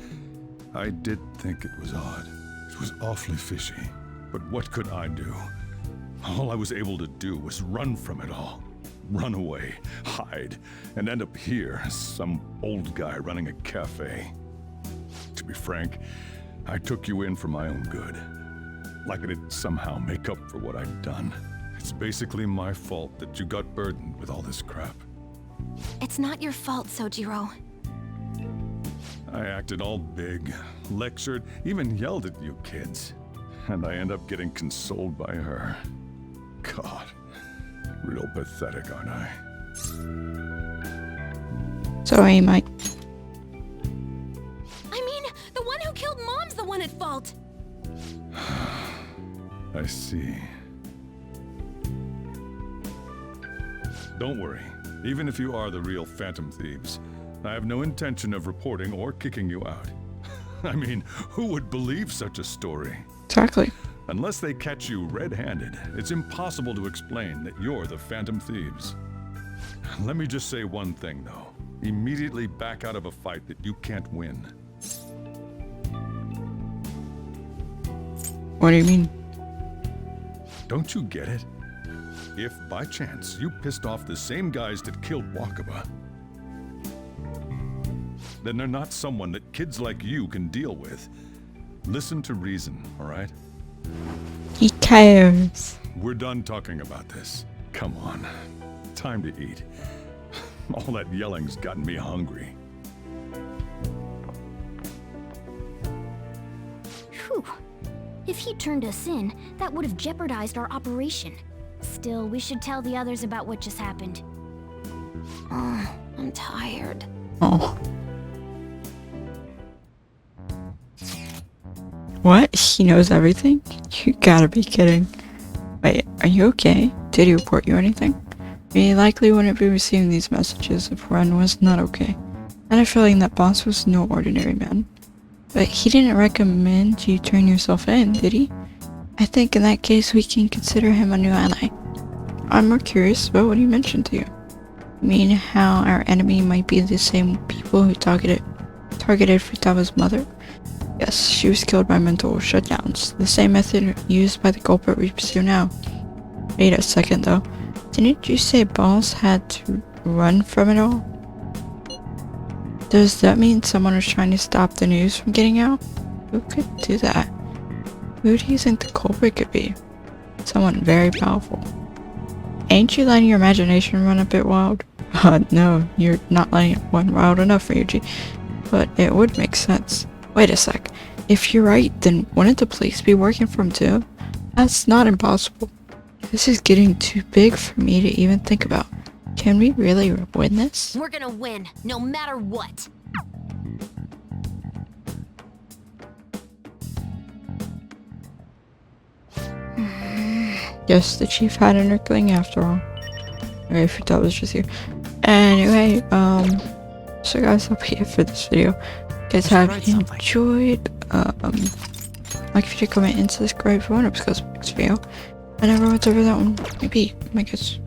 I did think it was odd. It was awfully fishy. But what could I do? All I was able to do was run from it all. Run away, hide, and end up here as some old guy running a cafe. To be frank, I took you in for my own good. Like it'd somehow make up for what I'd done. It's basically my fault that you got burdened with all this crap. It's not your fault, Sojiro. I acted all big, lectured, even yelled at you kids. And I end up getting consoled by her. God, real pathetic, aren't I? Sorry, Mike. I mean, the one who killed Mom's the one at fault! I see. Don't worry. Even if you are the real Phantom Thieves, I have no intention of reporting or kicking you out. I mean, who would believe such a story? Exactly. Unless they catch you red-handed, it's impossible to explain that you're the Phantom Thieves. Let me just say one thing, though. Immediately back out of a fight that you can't win. What do you mean? Don't you get it? If, by chance, you pissed off the same guys that killed Wakaba, then they're not someone that kids like you can deal with. Listen to reason, all right? He cares. We're done talking about this. Come on. Time to eat. All that yelling's gotten me hungry. Whew. If he turned us in, that would have jeopardized our operation. Still, we should tell the others about what just happened. Oh, I'm tired. Oh. What? He knows everything? You gotta be kidding. Wait, are you okay? Did he report you anything? He likely wouldn't be receiving these messages if Ren was not okay. I had a feeling that boss was no ordinary man. But he didn't recommend you turn yourself in, did he? I think in that case we can consider him a new ally. I'm more curious about what he mentioned to you. You mean how our enemy might be the same people who targeted Futaba's mother? Yes, she was killed by mental shutdowns, the same method used by the culprit we pursue now. Wait a second though, didn't you say Boss had to run from it all? Does that mean someone was trying to stop the news from getting out? Who could do that? Who do you think the culprit could be? Someone very powerful. Ain't you letting your imagination run a bit wild? No, you're not letting it run wild enough, Ryuji. But it would make sense. Wait a sec. If you're right, then wouldn't the police be working for him too? That's not impossible. This is getting too big for me to even think about. Can we really win this? We're gonna win, no matter what. Yes, the chief had an inkling after all. Alright, if that was just you. Anyway, so guys, that'll be it for this video. Guys, have you enjoyed? Like, video, comment, and subscribe if you want to, because next video. And everyone's over that one. Maybe, I guess.